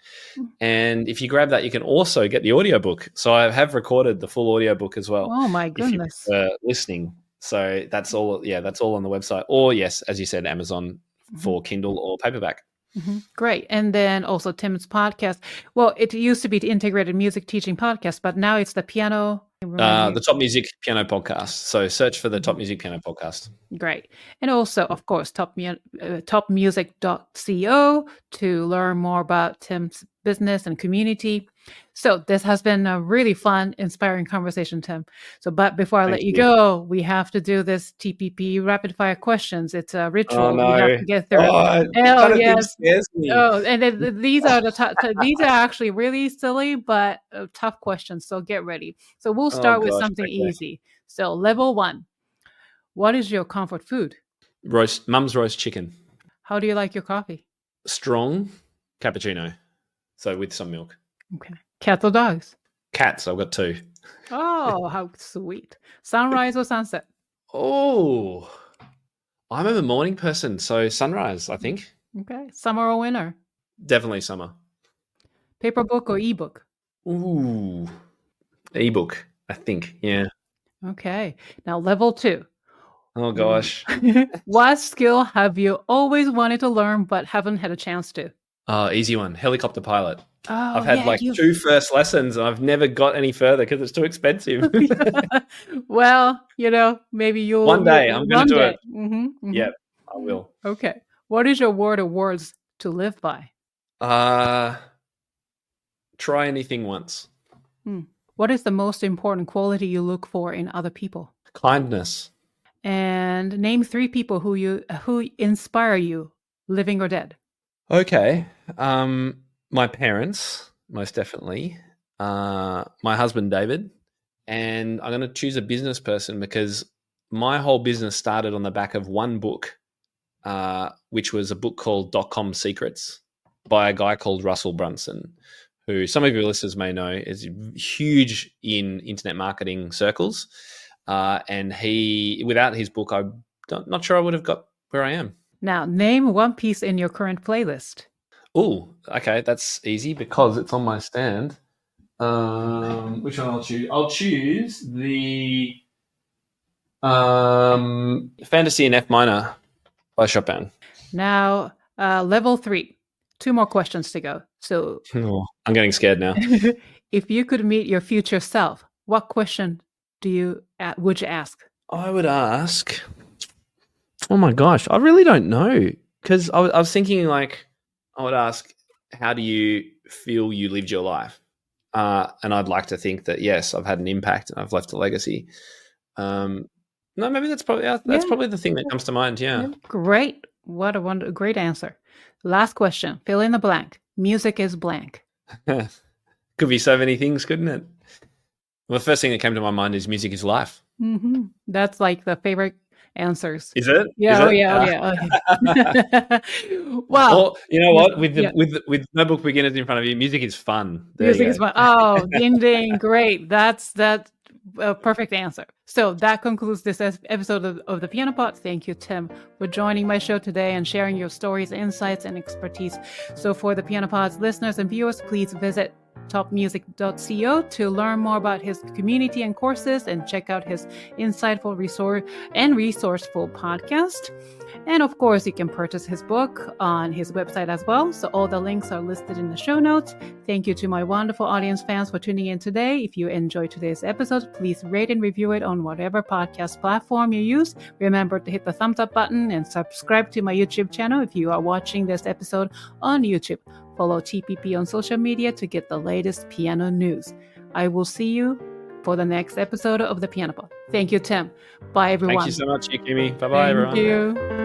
And if you grab that, you can also get the audiobook. So I have recorded the full audiobook as well. Oh my goodness. If you're listening. So that's all. Yeah, that's all on the website. Or yes, as you said, Amazon for Kindle or paperback. Mm-hmm. Great. And then also Tim's podcast. Well, it used to be the Integrated Music Teaching Podcast, but now it's the piano. The Top Music Piano Podcast. So search for the Top Music Piano Podcast. Great. And also, of course, topmusic.co to learn more about Tim's business and community. So this has been a really fun, inspiring conversation, Tim. But before I let you go, we have to do this TPP rapid fire questions. It's a ritual. Oh, no. We have to get through it. Yes. Oh, and then these are these are actually really silly but tough questions. So get ready. So we'll start with something easy. So level 1. What is your comfort food? Mum's roast chicken. How do you like your coffee? Strong cappuccino. So with some milk. Okay. Cats or dogs? Cats. I've got 2. Oh, how sweet. Sunrise or sunset? Oh, I'm a morning person. So sunrise, I think. Okay. Summer or winter? Definitely summer. Paper book or ebook? Ooh, ebook, I think. Yeah. Okay. Now level 2. Oh gosh. What skill have you always wanted to learn but haven't had a chance to? Oh, easy one. Helicopter pilot. Oh, I've had 2 first lessons and I've never got any further because it's too expensive. Well, maybe you'll... One day, I'm going to do it. Mm-hmm, mm-hmm. Yep, I will. Okay. What is your word or words to live by? Try anything once. What is the most important quality you look for in other people? Kindness. And name 3 people who inspire you, living or dead. Okay. My parents, most definitely. My husband, David. And I'm going to choose a business person because my whole business started on the back of one book, which was a book called .com Secrets by a guy called Russell Brunson, who some of your listeners may know is huge in internet marketing circles. And without his book, I'm not sure I would have got where I am. Now, name one piece in your current playlist. Oh, okay. That's easy because it's on my stand. Which one I'll choose? I'll choose the Fantasy in F minor by Chopin. Now, level 3. 2 more questions to go. So, I'm getting scared now. If you could meet your future self, what question would you ask? I would ask. Oh my gosh, I really don't know because I was thinking I would ask, how do you feel you lived your life? And I'd like to think that, yes, I've had an impact and I've left a legacy. No, maybe that's probably the thing that comes to mind. Yeah. Great. What a great answer. Last question. Fill in the blank. Music is blank. Could be so many things, couldn't it? Well, the first thing that came to my mind is music is life. Mm-hmm. That's like the favorite answers. Is it? Yeah. Okay. Well, you know what? With Notebook Beginners in front of you, music is fun. Music is fun. Oh, ding ding! Great. That's a perfect answer. So that concludes this episode of the Piano Pod. Thank you, Tim, for joining my show today and sharing your stories, insights, and expertise. So for the Piano Pod's listeners and viewers, please visit TopMusicCo to learn more about his community and courses and check out his insightful resourceful podcast. And of course, you can purchase his book on his website as well. So all the links are listed in the show notes. Thank you to my wonderful audience fans for tuning in today. If you enjoyed today's episode, please rate and review it on whatever podcast platform you use. Remember to hit the thumbs up button and subscribe to my YouTube channel if you are watching this episode on YouTube. Follow TPP on social media to get the latest piano news. I will see you for the next episode of the Piano Pod. Thank you, Tim. Bye, everyone. Thank you so much, Yukimi. Bye-bye, everyone. Thank you.